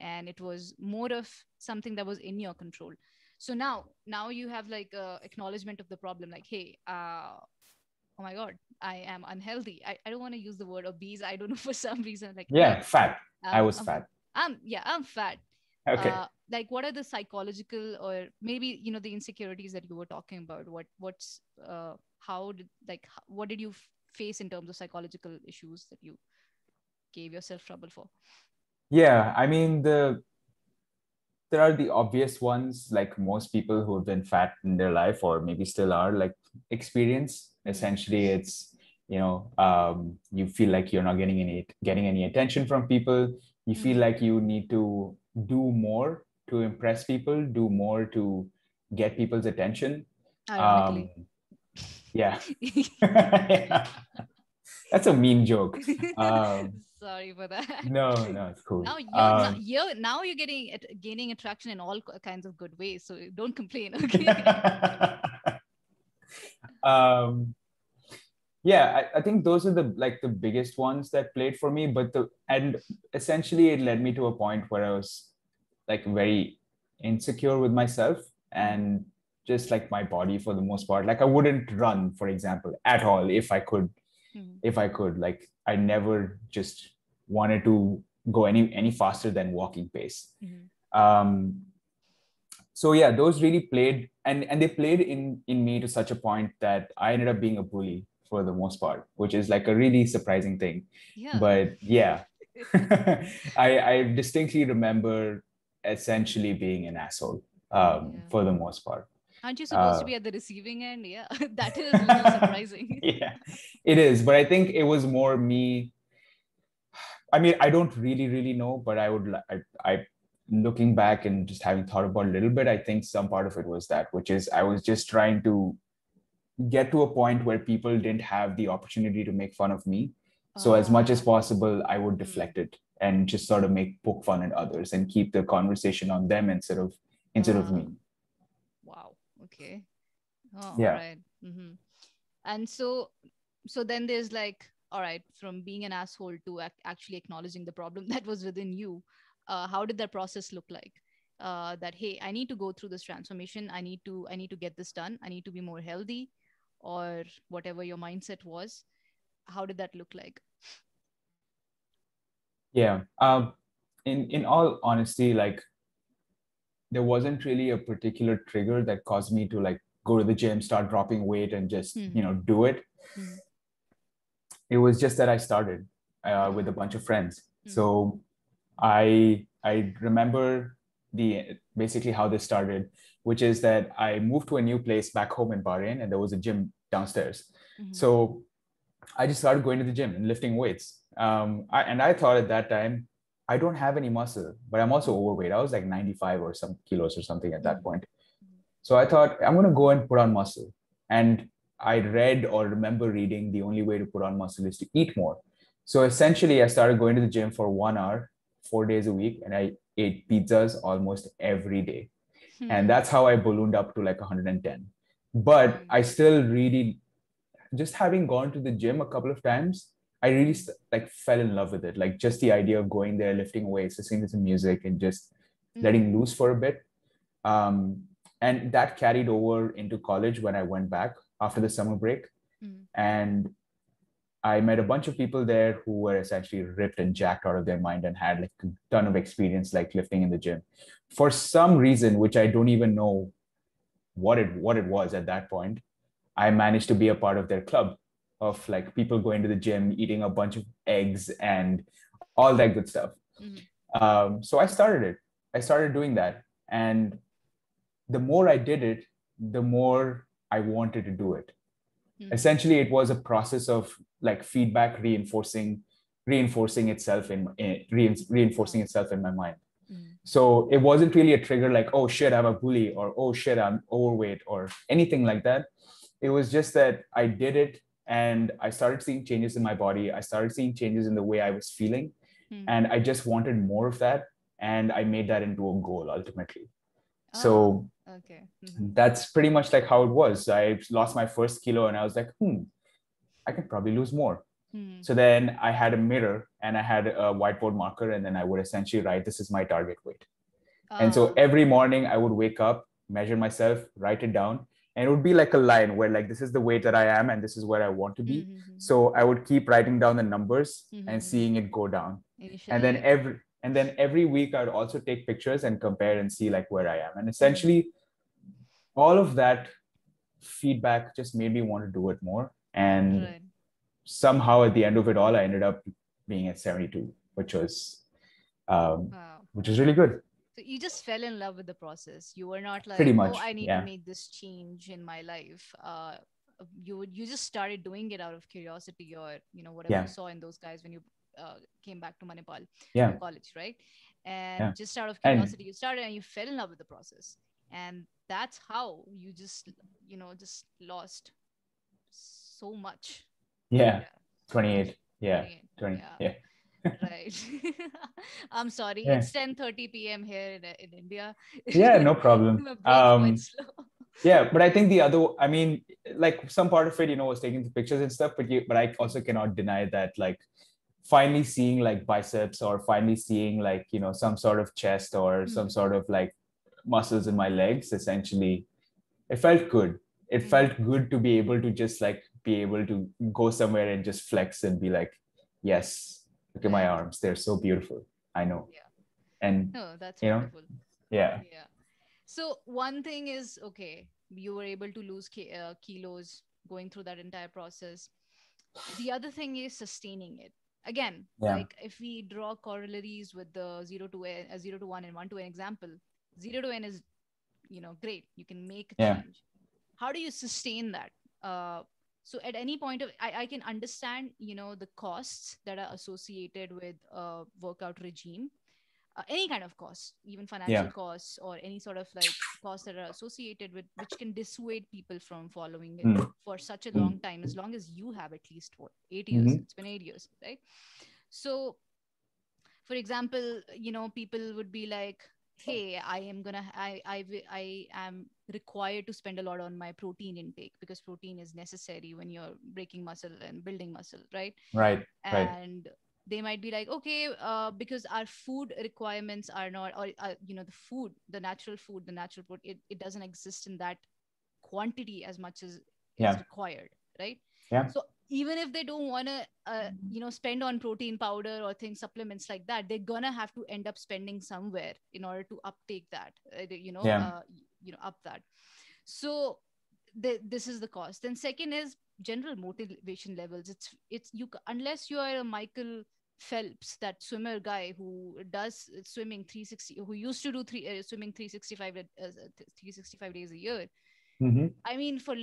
and it was more of something that was in your control. So now you have like acknowledgement of the problem. Like, hey, oh my God, I am unhealthy. I don't want to use the word obese. I don't know for some reason. Like, hey, Yeah. Fat. I um, was I'm, fat. I'm fat. Okay. Like, what are the psychological, or maybe the insecurities that you were talking about? What's how did, like, what did you face in terms of psychological issues that you gave yourself trouble for? Yeah. I mean, there are the obvious ones like most people who have been fat in their life or maybe still are like experience. Hmm. Essentially it's you feel like you're not getting any attention from people. You feel Hmm. like you need to do more to impress people, do more to get people's attention. um Ironically. yeah. Yeah. That's a mean joke. Sorry for that. No, it's cool. Now you're gaining attraction in all kinds of good ways. So don't complain, okay? um Yeah, I think those are the biggest ones that played for me. And essentially it led me to a point where I was like very insecure with myself Mm-hmm. and just like my body for the most part. Like I wouldn't run, for example, at all if I could. Mm-hmm. If I could, like I never just wanted to go any faster than walking pace. Mm-hmm. Um, so yeah, those really played, and they played in me to such a point that I ended up being a bully for the most part, which is like a really surprising thing. Yeah. But yeah, I distinctly remember essentially being an asshole, Yeah. for the most part. Aren't you supposed to Uh, be at the receiving end? Yeah. That is a little surprising. yeah, it is, but I think it was more me. I mean, I don't really know, but I looking back and just having thought about a little bit, I think some part of it was that, which is I was just trying to get to a point where people didn't have the opportunity to make fun of me. So as much as Ah. possible, I would Mm. deflect it and just sort of make poke fun at others and keep the conversation on them instead of Ah. me. Wow. Okay. Oh, all Yeah. right. Mm-hmm. And so then there's like, all right, from being an asshole to actually acknowledging the problem that was within you. How did that process look like? That hey, I need to go through this transformation. I need to get this done. I need to be more healthy, or whatever your mindset was. How did that look like? Yeah. In all honesty, like there wasn't really a particular trigger that caused me to like go to the gym, start dropping weight, and just Mm-hmm. do it. Mm-hmm. It was just that I started with a Ah. bunch of friends. Mm-hmm. So I remember the basically how this started, which is that I moved to a new place back home in Bahrain, and there was a gym downstairs. Mm-hmm. So I just started going to the gym and lifting weights. And I thought at that time, I don't have any muscle, but I'm also overweight. I was like 95 or some kilos or something at that Mm-hmm. point. So I thought I'm going to go and put on muscle. And I read or remember reading the only way to put on muscle is to eat more. So essentially, I started going to the gym for 1 hour, 4 days a week, and I ate pizzas almost every day. And Hmm. that's how I ballooned up to like 110. But Hmm. I still really, just having gone to the gym a couple of times, I really Hmm. like fell in love with it. Like just the idea of going there, lifting weights, listening to some music, and just Hmm. letting loose for a bit. Um, and that carried over into college when I went back after the summer break. Hmm. And I met a bunch of people there who were essentially ripped and jacked out of their mind and had like a ton of experience like lifting in the gym. For some reason, which I don't even know what it was at that point, I managed to be a part of their club of like people going to the gym, eating a bunch of eggs and all that good stuff. Hmm. So I started it. I started doing that. And the more I did it, the more I wanted to do it. Hmm. Essentially, it was a process of like feedback reinforcing itself reinforcing Wow. itself in my mind. Hmm. So it wasn't really a trigger like, oh shit, I'm a bully, or oh shit, I'm overweight, or anything like that. It was just that I did it and I started seeing changes in my body. I started seeing changes in the way I was feeling. Hmm. And I just wanted more of that. And I made that into a goal ultimately. Oh, So okay. Hmm. that's pretty much like how it was. I lost my first kilo and I was like, I can probably lose more. Hmm. So then I had a mirror and I had a whiteboard marker, and then I would essentially write, this is my target weight. And so Ah. every morning I would wake up, measure myself, write it down, and it would be like a line where like this is the weight that I am and this is where I want to be. Hmm. So I would keep writing down the numbers and Hmm. seeing it go down. And then Initially, okay. every week I would also take pictures and compare and see like where I am. And Hmm. essentially all of that feedback just made me want to do it more. And Right. somehow at the end of it all, I ended up being at 72, um, Wow. which is really good. So you just fell in love with the process. You were not Pretty like, oh, much. I need to Yeah. make this change in my life. You just started doing it out of curiosity, or whatever you Yeah. saw in those guys when you came back to Manipal for Yeah. college, right? And Yeah. just out of And curiosity, you started and you fell in love with the process, and that's how you just lost so much. yeah, Yeah, so much. 28. Yeah. 28. 20. Yeah. Yeah. Right. I'm sorry. Yeah. It's 10:30 p.m. here in India. Yeah. No problem. My brain's quite slow. Yeah, but I think the other, I mean, like some part of it, was taking the pictures and stuff, but I also cannot deny that, like, finally seeing like biceps, or finally seeing like, some sort of chest, or some sort of like muscles in my legs, essentially, it felt good. It felt good to be able to just like be able to go somewhere and just flex and be like, yes, look at my Right. arms. They're so beautiful. I know. Yeah. And, No, that's you know, wonderful. yeah, Yeah. So one thing is, okay, you were able to lose kilos going through that entire process. The other thing is sustaining it. Again, yeah, like if we draw corollaries with the 0 to 1 and 1 to n example, 0 to n is, great. You can make a yeah, change. How do you sustain that? So at any point of, I can understand, the costs that are associated with a workout regime, any kind of costs, even financial yeah, costs or any sort of like costs that are associated with, which can dissuade people from following it mm, for such a mm, long time, as long as you have at least what, 8 years. mm-hmm, It's been 8 years, right? So for example, people would be like, hey, I am required to spend a lot on my protein intake, because protein is necessary when you're breaking muscle and building muscle, right? right, right, And they might be like, okay, because our food requirements are not, or the natural food, the natural food, it doesn't exist in that quantity as much as is yeah, required, right? yeah, So even if they don't want to spend on protein powder or things, supplements like that, they're gonna have to end up spending somewhere in order to uptake that, yeah, up that. So this is the cost. Then second is general motivation levels. It's you, unless you are a Michael Phelps, that swimmer guy who does swimming 360, who used to do swimming 365 365 days a year. mm-hmm, I mean, for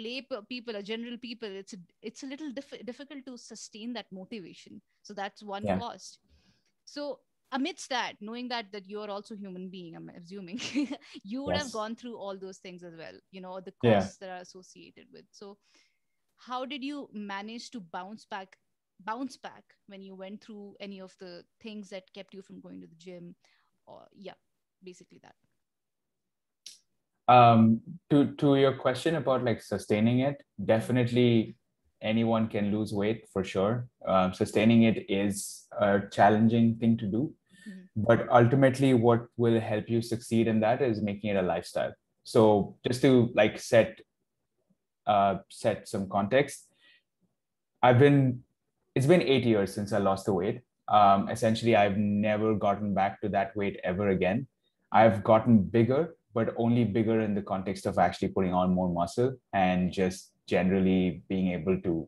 people or general people, it's a little difficult to sustain that motivation. So that's one yeah, cost. So amidst that, knowing that you are also human being, I'm assuming you would have yes, gone through all those things as well, the yeah. costs that are associated with. So how did you manage to bounce back when you went through any of the things that kept you from going to the gym? Or yeah, basically that. Um, to your question about like sustaining it, Mm-hmm. definitely anyone can lose weight for sure. Sustaining it is a challenging thing to do, Mm-hmm. but ultimately, what will help you succeed in that is making it a lifestyle. So just to like set some context, I've been it's been 8 years since I lost the weight. Essentially, I've never gotten back to that weight ever again. Mm-hmm. I've gotten bigger, but only bigger in the context of actually putting on more muscle and Right. just generally being able to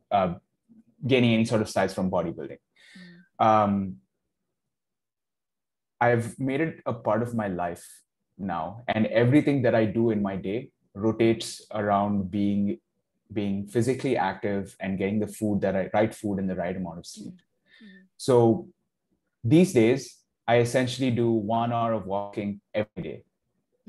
gaining any sort of size from bodybuilding. Mm-hmm. Um, I've made it a part of my life now, and everything that I do in my day rotates around being physically active and getting the food that I right food and the right amount of sleep. Mm-hmm. So these days, I essentially do 1 hour of walking every day.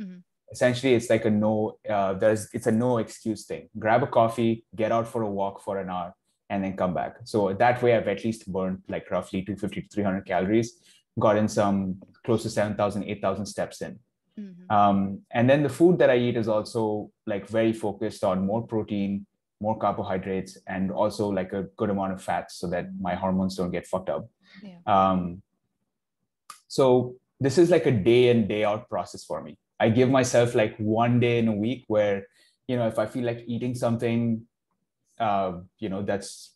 Mm-hmm. Essentially, it's like it's a no excuse thing. Grab a coffee, get out for a walk for an hour, and then come back. So that way, I've at least burned like roughly 250 to 300 calories, gotten some close to 7,000, 8,000 steps in. Mm-hmm. And then the food that I eat is also like very focused on more protein, more carbohydrates, and also like a good amount of fats so that my hormones don't get fucked up. Yeah. Um, so this is like a day in, day out process for me. I give myself like 1 day in a week where, if I feel like eating something, that's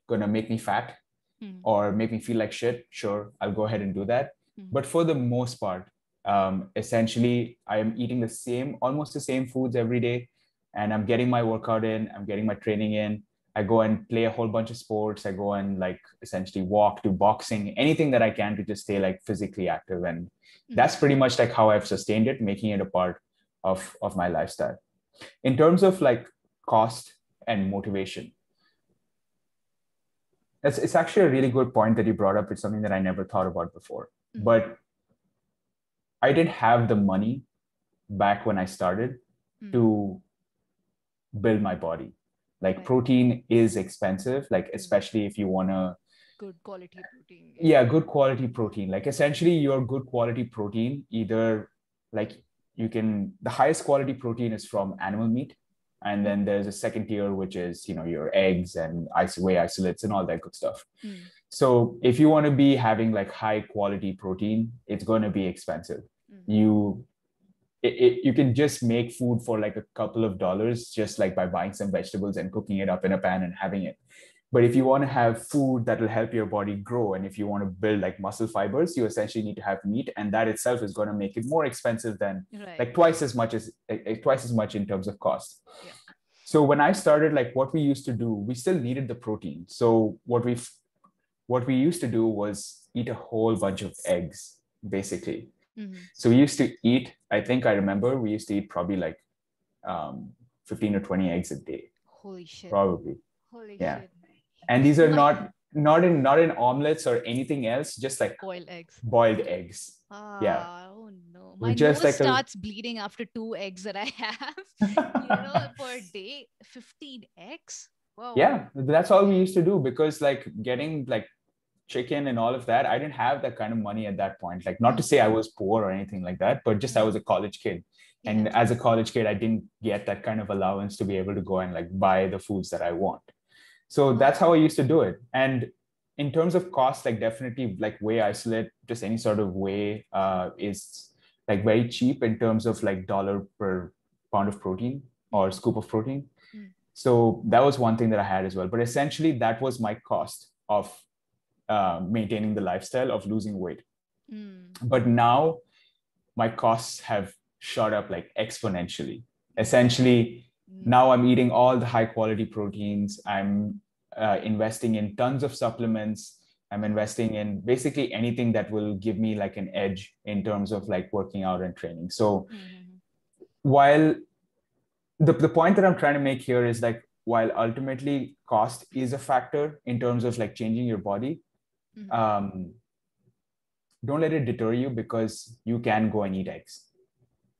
gonna make me fat Mm-hmm. or make me feel like shit, sure, I'll go ahead and do that. Mm-hmm. But for the most part, essentially, I am eating almost the same foods every day, and I'm getting my workout in, I'm getting my training in. I go and play a whole bunch of sports. I go and like essentially walk, do boxing, anything that I can to just stay like physically active. And Mm-hmm. that's pretty much like how I've sustained it, making it a part of my lifestyle. In terms of like cost and motivation, it's actually a really good point that you brought up. It's something that I never thought about before. Mm-hmm. But I didn't have the money back when I started Mm-hmm. to build my body. Like Right. protein is expensive, like Mm. especially if you want to, Good quality protein. Yeah. yeah, good quality protein. Like essentially your good quality protein, either like the highest quality protein is from animal meat. And then there's a second tier, which is, your eggs and whey isolates and all that good stuff. Mm. So if you want to be having like high quality protein, it's going to be expensive. Mm. You can just make food for like a couple of dollars, just like by buying some vegetables and cooking it up in a pan and having it. But if you want to have food that will help your body grow, and if you want to build like muscle fibers, you essentially need to have meat, and that itself is going to make it more expensive than Right. like twice as much in terms of cost. Yeah. So when I started, like what we used to do, we still needed the protein. So what we used to do was eat a whole bunch of eggs, basically. Mm-hmm. So we used to eat, I think I remember we used to eat probably like 15 or 20 eggs a day, Holy shit. probably. Holy Yeah. shit. And these are My not in omelets or anything else, just like boiled eggs. boiled eggs. Yeah. Oh no. With My just nose like a starts bleeding after 2 eggs that I have. Per day, 15 eggs. Whoa. yeah, that's all we used to do, because like getting like chicken and all of that, I didn't have that kind of money at that point. Like, not to Mm. say I was poor or anything like that, but just I was Mm. a college kid. Yeah. And as a college kid, I didn't get that kind of allowance to be able to go and like buy the foods that I want. So that's how I used to do it. And in terms of cost, like definitely like whey isolate, just any sort of whey is like very cheap in terms of like dollar per pound of protein or Mm. scoop of protein. Mm. So that was one thing that I had as well. But essentially, that was my cost of maintaining the lifestyle of losing weight. Mm. But now my costs have shot up like exponentially. Right. Essentially, Mm. now I'm eating all the high quality proteins. I'm investing in tons of supplements. I'm Mm. investing in basically anything that will give me like an edge in terms of like working out and training. So Mm-hmm. while the point that I'm trying to make here is like, while ultimately cost is a factor in terms of like changing your body, Mm-hmm. um, don't let it deter you, because you can go and eat eggs.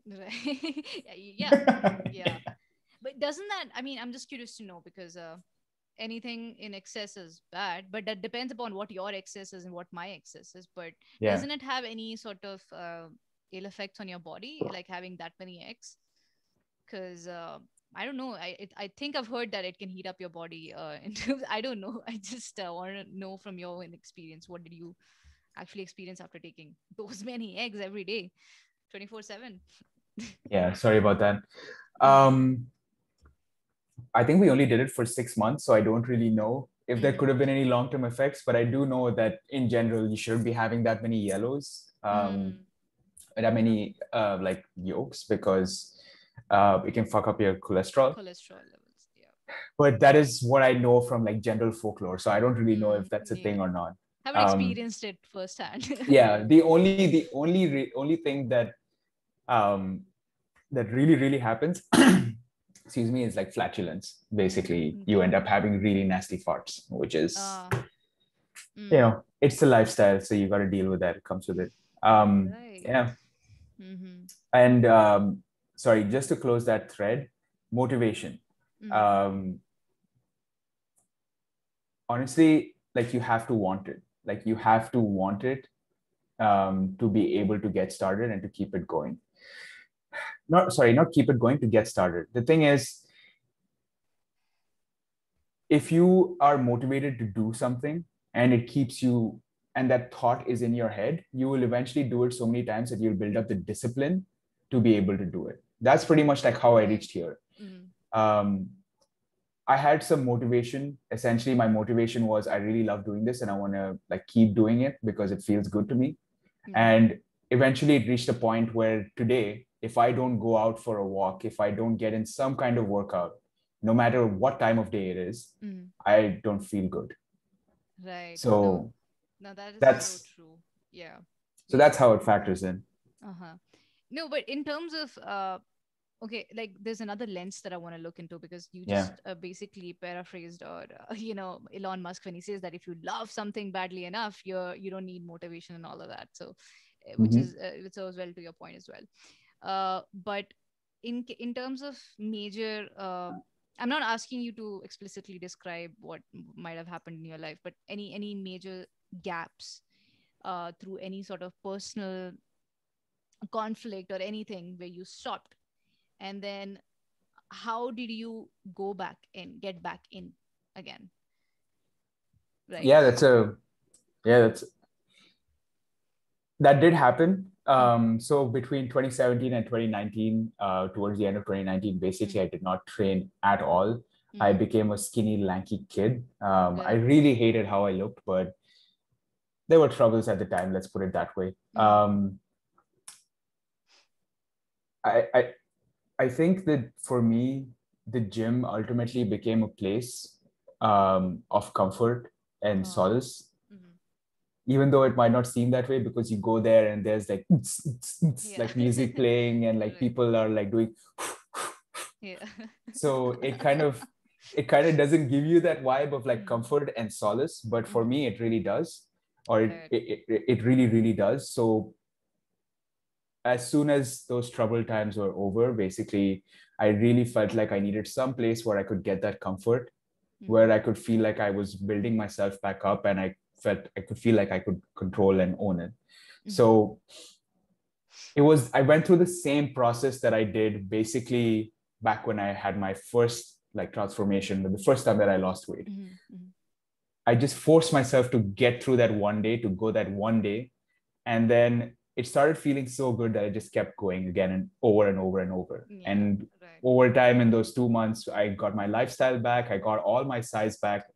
Right. Yeah. Yeah. But doesn't that, I mean, I'm just curious to know because anything in excess is bad, but that depends upon what your excess is and what my excess is. But Yeah. doesn't it have any sort of ill effects on your body, like having that many eggs? Because I don't know. I think I've heard that it can heat up your body. I don't know. I just want to know from your own experience. What did you actually experience after taking those many eggs every day, 24/7? Yeah. Sorry about that. Mm, Um, I think we only did it for 6 months, so I don't really know if there mm, could have been any long-term effects. But I do know that in general, you shouldn't be having that many yellows, mm. that many like yolks, because it can fuck up your cholesterol. Cholesterol levels. Yeah. But that is what I know from like general folklore. So I don't really know if Mm, that's a yeah. thing or not. Haven't Um, experienced it firsthand. yeah, the only thing um, that really happens, excuse me, is like flatulence. Basically, you Okay. end up having really nasty farts, which is, Uh, mm, it's the lifestyle, so you got to deal with that. It comes with it. right. Yeah. Mm-hmm. And sorry, just to close that thread, motivation. Mm, Um, honestly, like you have to want it. Like you have to want it, to be able to get started and to keep it going. Not keep it going, to get started. The thing is, if you are motivated to do something and it keeps you, and that thought is in your head, you will eventually do it so many times that you'll build up the discipline to be able to do it. That's pretty much like how I right. reached here. Mm, um, I had some motivation. Essentially, my motivation was I really love doing this and I want to like keep doing it because it feels good to me. mm-hmm. And eventually it reached a point where today, if I don't go out for a walk, if I don't get in some kind of workout, no matter what time of day it is, Mm, I don't feel good. right. No, So no, that is so that's true. Yeah. so Yeah. that's how it factors in. Uh-huh. No, but in terms of okay, like there's another lens that I want to look into because you Yeah. just basically paraphrased or Elon Musk when he says that if you love something badly enough, you don't need motivation and all of that. So Mm-hmm. which serves well to your point as well. But in terms of major I'm not asking you to explicitly describe what might have happened in your life, but any major gaps through any sort of personal conflict or anything where you stopped and then how did you get back in again? Right. Yeah, that did happen. So between 2017 and 2019, towards the end of 2019, basically, I did not train at all. I became a skinny, lanky kid. I really hated how I looked, but there were troubles at the time. Let's put it that way. I, I I think that for me, the gym ultimately became a place of comfort and solace, even though it might not seem that way, because you go there and there's like like music playing and like people are like doing so it kind of doesn't give you that vibe of like comfort and solace, but for me it really does, or it really really does. So as soon as those troubled times were over, basically I really felt like I needed some place where I could get that comfort, where I could feel like I was building myself back up, and I could feel like I could control and own it. So I went through the same process that I did basically back when I had my first like transformation, the first time that I lost weight. I just forced myself to get through that one day, to go that one day. And then it started feeling so good that I just kept going again and over and over and over. And over time, in those 2 months, I got my lifestyle back. I got all my size back,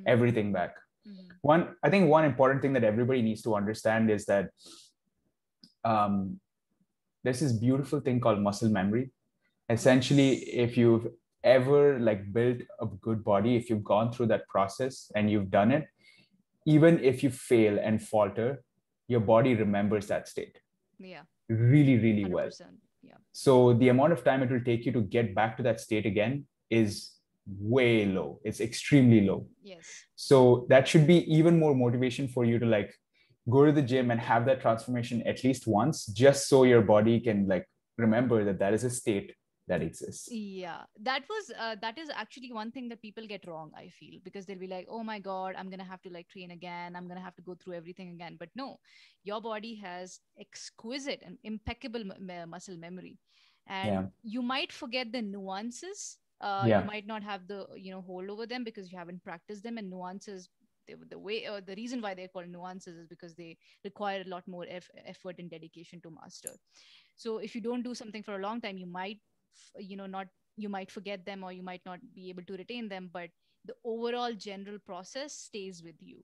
everything back. I think one important thing that everybody needs to understand is that there's this beautiful thing called muscle memory. Essentially, if you've ever like built a good body, if you've gone through that process and you've done it, even if you fail and falter, your body remembers that state really, really well. So the amount of time it will take you to get back to that state again is way low. It's extremely low. So that should be even more motivation for you to like go to the gym and have that transformation at least once, just so your body can like remember that that is a state that exists. That is actually one thing that people get wrong, I feel, because they'll be like, oh my god, I'm gonna have to like train again, I'm gonna have to go through everything again. But no, your body has exquisite and impeccable muscle memory, and you might forget the nuances. You might not have the hold over them because you haven't practiced them. And nuances, the reason why they're called nuances is because they require a lot more effort and dedication to master. So if you don't do something for a long time, you might not, you might forget them, or you might not be able to retain them, but the overall general process stays with you.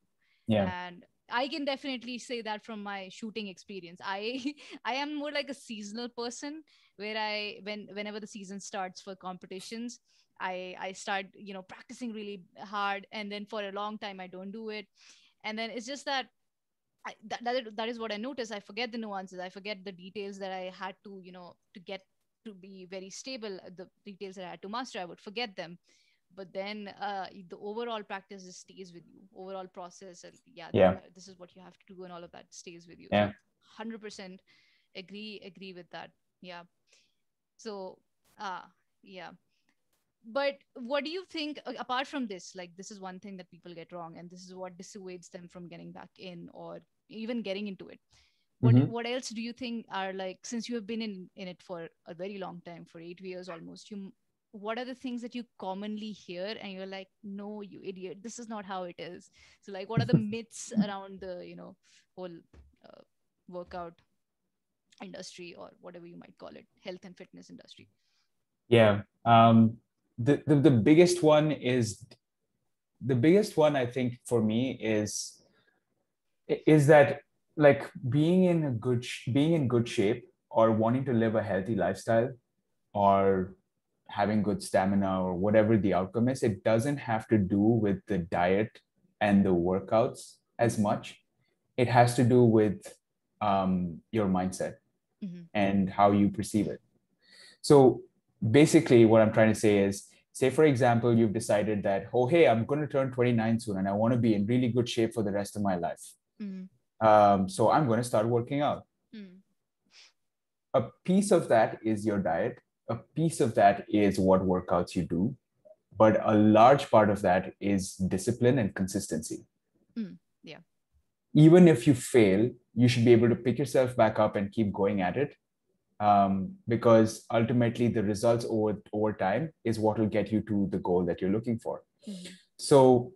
And I can definitely say that from my shooting experience. I am more like a seasonal person, where whenever the season starts for competitions, I start practicing really hard, and then for a long time I don't do it. And then it's just that that is what I notice. I forget the nuances. I forget the details that I had to, to get to be very stable. The details that I had to master, I would forget them. But then the overall practice just stays with you. Overall process, and this is what you have to do, and all of that stays with you. So 100% agree with that. Yeah. So, yeah. But what do you think, apart from this? Like, this is one thing that people get wrong, and this is what dissuades them from getting back in or even getting into it. What else do you think are, like, since you have been in it for a very long time, for 8 years almost, what are the things that you commonly hear and you're like, no, you idiot, this is not how it is? So like, what are the myths around the whole uh, workout industry, or whatever you might call it, health and fitness industry? The biggest one I think for me is that like being in good shape, or wanting to live a healthy lifestyle, or having good stamina, or whatever the outcome is, it doesn't have to do with the diet and the workouts as much. It has to do with your mindset and how you perceive it. So basically what I'm trying to say is, say for example, you've decided that, oh hey, I'm going to turn 29 soon and I want to be in really good shape for the rest of my life. So I'm going to start working out. A piece of that is your diet. A piece of that is what workouts you do. But a large part of that is discipline and consistency. Even if you fail, you should be able to pick yourself back up and keep going at it. because ultimately the results over time is what will get you to the goal that you're looking for. So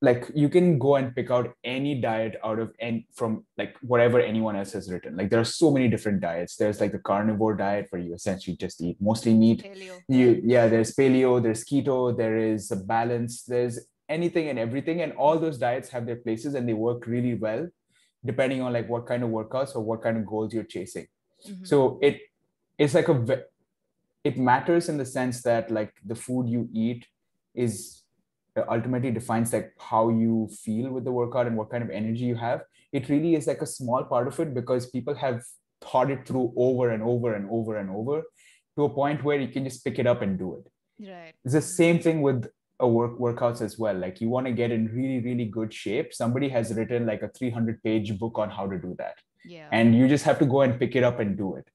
like you can go and pick out any diet out of any from like whatever anyone else has written. Like there are so many different diets. There's like the carnivore diet where you essentially just eat mostly meat. Paleo. There's paleo, there's keto, there is a balance, there's anything and everything, and all those diets have their places and they work really well depending on like what kind of workouts or what kind of goals you're chasing. So it's like it matters in the sense that like the food you eat is ultimately defines like how you feel with the workout and what kind of energy you have. It really is like a small part of it because people have thought it through over and over and over and over to a point where you can just pick it up and do it. Right. It's the same thing with workouts as well. Like you want to get in really, really good shape. Somebody has written like a 300-page book on how to do that. Yeah. And you just have to go and pick it up and do it.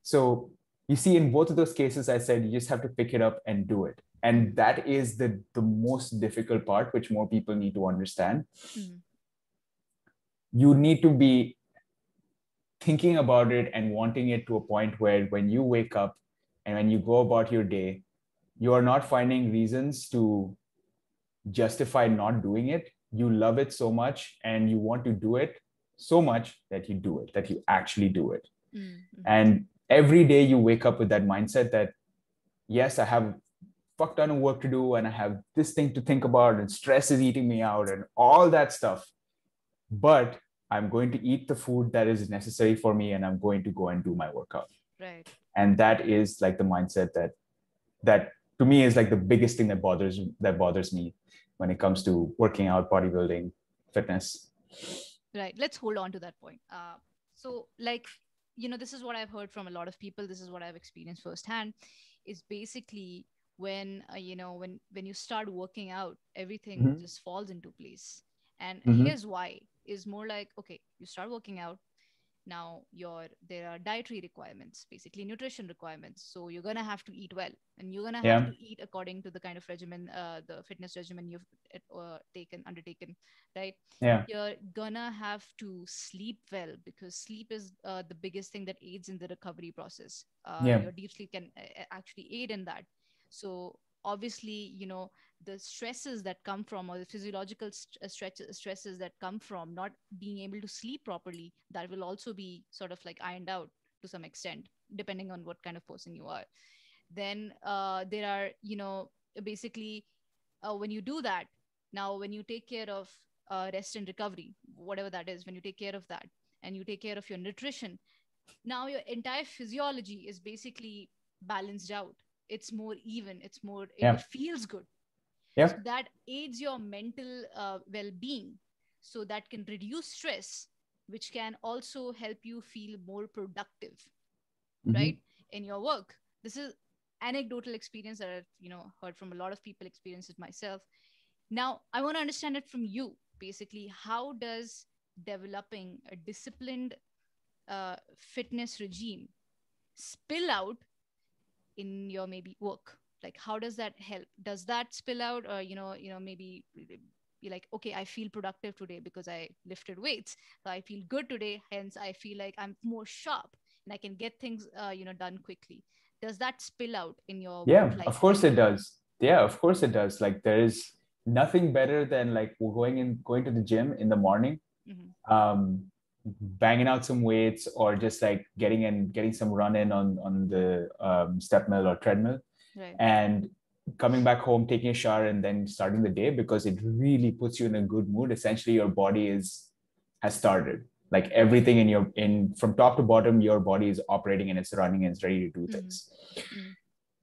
So you see, in both of those cases, I said you just have to pick it up and do it. And that is the most difficult part, which more people need to understand. You need to be thinking about it and wanting it to a point where when you wake up and when you go about your day, you are not finding reasons to justify not doing it. You love it so much and you want to do it so much that you do it, that you actually do it. And every day you wake up with that mindset that, yes, I have fuck ton of work to do and I have this thing to think about and stress is eating me out and all that stuff. But I'm going to eat the food that is necessary for me and I'm going to go and do my workout. Right. And that is like the mindset that to me is like the biggest thing that bothers me when it comes to working out, bodybuilding, fitness. Right. Let's hold on to that point. So like, this is what I've heard from a lot of people. This is what I've experienced firsthand is basically when, when you start working out, everything just falls into place. And here's why is more like, okay, you start working out. Now there are dietary requirements, basically nutrition requirements. So you're going to have to eat well and you're going to have to eat according to the kind of regimen, the fitness regimen you've undertaken, right? Yeah. You're gonna have to sleep well because sleep is the biggest thing that aids in the recovery process. Your deep sleep can actually aid in that. So obviously, the stresses that come from, or the physiological stresses that come from not being able to sleep properly, that will also be sort of like ironed out to some extent, depending on what kind of person you are. Then there are, basically, when you do that, now when you take care of rest and recovery, whatever that is, when you take care of that and you take care of your nutrition, now your entire physiology is basically balanced out. It's more even. It feels good. Yeah. So that aids your mental well-being. So that can reduce stress, which can also help you feel more productive, right, in your work. This is anecdotal experience that I've, heard from a lot of people, experienced it myself. Now, I want to understand it from you. Basically, how does developing a disciplined fitness regime spill out in your maybe work? Like, how does that help? Does that spill out, or maybe you're like, okay, I feel productive today because I lifted weights, so I feel good today. Hence, I feel like I'm more sharp and I can get things, done quickly. Does that spill out in your work Yeah, life of as course well? it does. Yeah, of course it does. Like there is nothing better than like going to the gym in the morning, um, banging out some weights or just like getting some run in on the step mill or treadmill, Right. and coming back home, taking a shower, and then starting the day because it really puts you in a good mood. Essentially, your body has started. Like everything in from top to bottom, your body is operating and it's running and it's ready to do things.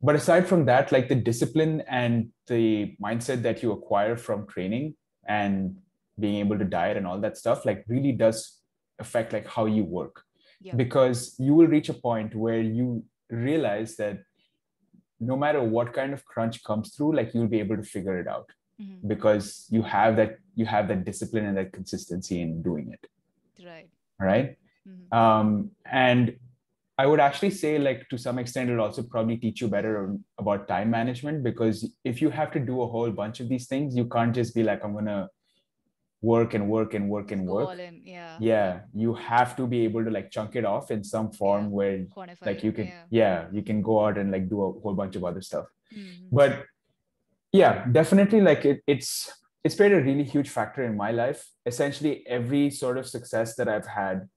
But aside from that, like the discipline and the mindset that you acquire from training and being able to diet and all that stuff, like really does affect like how you work. Yeah. Because you will reach a point where you realize that no matter what kind of crunch comes through, like you'll be able to figure it out because you have that discipline and that consistency in doing it. Right. Right. And I would actually say, like, to some extent, it'll also probably teach you better about time management, because if you have to do a whole bunch of these things, you can't just be like, I'm going to work and work and work Just and go all work. in. Yeah. Yeah, you have to be able to like chunk it off in some Yeah. form where Quantify like it. you can, Yeah. yeah, you can go out and like do a whole bunch of other stuff. Mm-hmm. But yeah, definitely like it's played a really huge factor in my life. Essentially, every sort of success that I've had,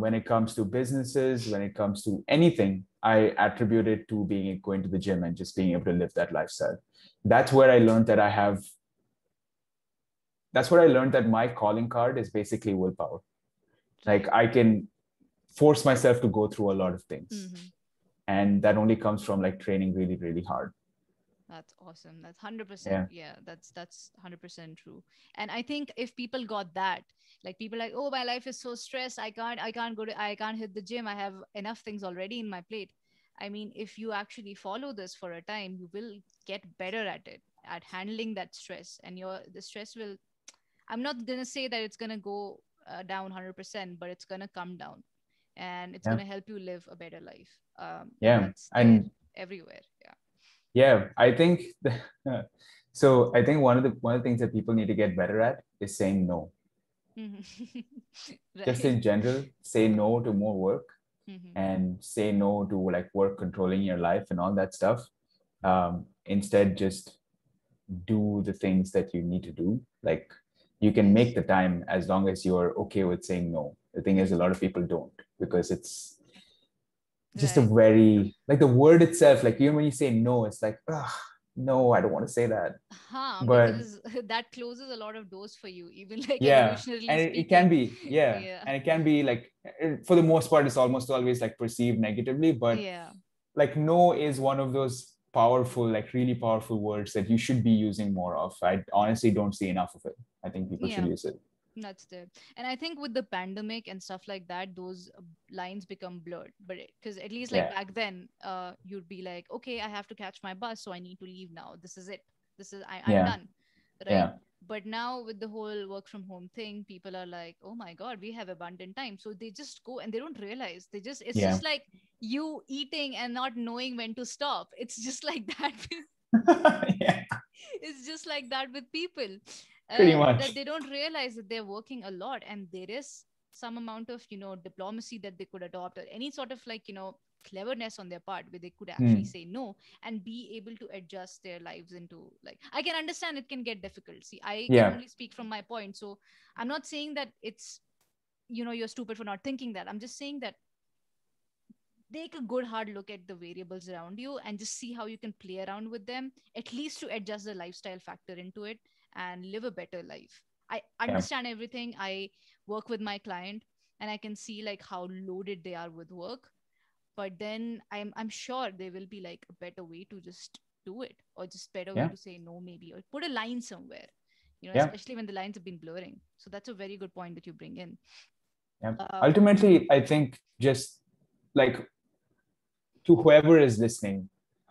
when it comes to businesses, when it comes to anything, I attribute it to being going to the gym and just being able to live that lifestyle. That's where I learned that I have. That's where I learned that my calling card is basically willpower. Like Right. I can force myself to go through a lot of things, Mm-hmm. and that only comes from like training really, really hard. That's awesome. That's 100%. Yeah, Yeah, that's 100% true. And I think if people got that, like people like, "Oh, my life is so stressed. I can't hit the gym. I have enough things already in my plate." I mean, if you actually follow this for a time, you will get better at it, at handling that stress, and the stress will, I'm not going to say that it's going to go down 100%, but it's going to come down, and it's going yeah, to help you live a better life. And yeah, that's there and everywhere. Yeah. yeah, I think so. I think one of the things that people need to get better at is saying no. Mhm. Just Right. in general, say no to more work Mhm. and say no to like work controlling your life and all that stuff. Instead, just do the things that you need to do. Like you can make Yes. the time as long as you're okay with saying no. The thing is, a lot Mhm. of people don't because it's just a Right. very like the word itself. Like even when you say no, it's like, ugh, no, I don't want to say that. Huh, But because that closes a lot of doors for you, even like yeah, evolutionarily and it can speaking. be, yeah, Yeah. and it can be like for the most part, it's almost always like perceived negatively. But Yeah. like no is one of those powerful, like really powerful words that you should be using more of. I honestly don't see enough of it. I think people should Yeah. use it. That's there. And I think with the pandemic and stuff like that, those lines become blurred. But because at least like Yeah, back then, you'd be like, okay, I have to catch my bus, so I need to leave now. This is it. I'm yeah, done. Right. yeah, But now with the whole work from home thing, people are like, oh my God, we have abundant time. So they just go and they don't realize. It's yeah, just like you eating and not knowing when to stop. It's just like that. yeah, It's just like that with people, pretty that much. they don't realize that they're working a lot, and there is some amount of diplomacy that they could adopt, or any sort of like cleverness on their part, where they could actually Hmm. say no and be able to adjust their lives into, like, I can understand it can get difficult. See, I can Yeah, only speak from my point, so I'm not saying that it's you're stupid for not thinking that. I'm just saying that take a good hard look at the variables around you and just see how you can play around with them, at least to adjust the lifestyle factor into it and live a better life. I yeah, understand everything. I work with my client and I can see like how loaded they are with work, but then I'm sure there will be like a better way to just do it, or just better way yeah, to say no, maybe, or put a line somewhere, yeah, especially when the lines have been blurring. So that's a very good point that you bring in. yeah. um Ultimately, I think just like to whoever is listening,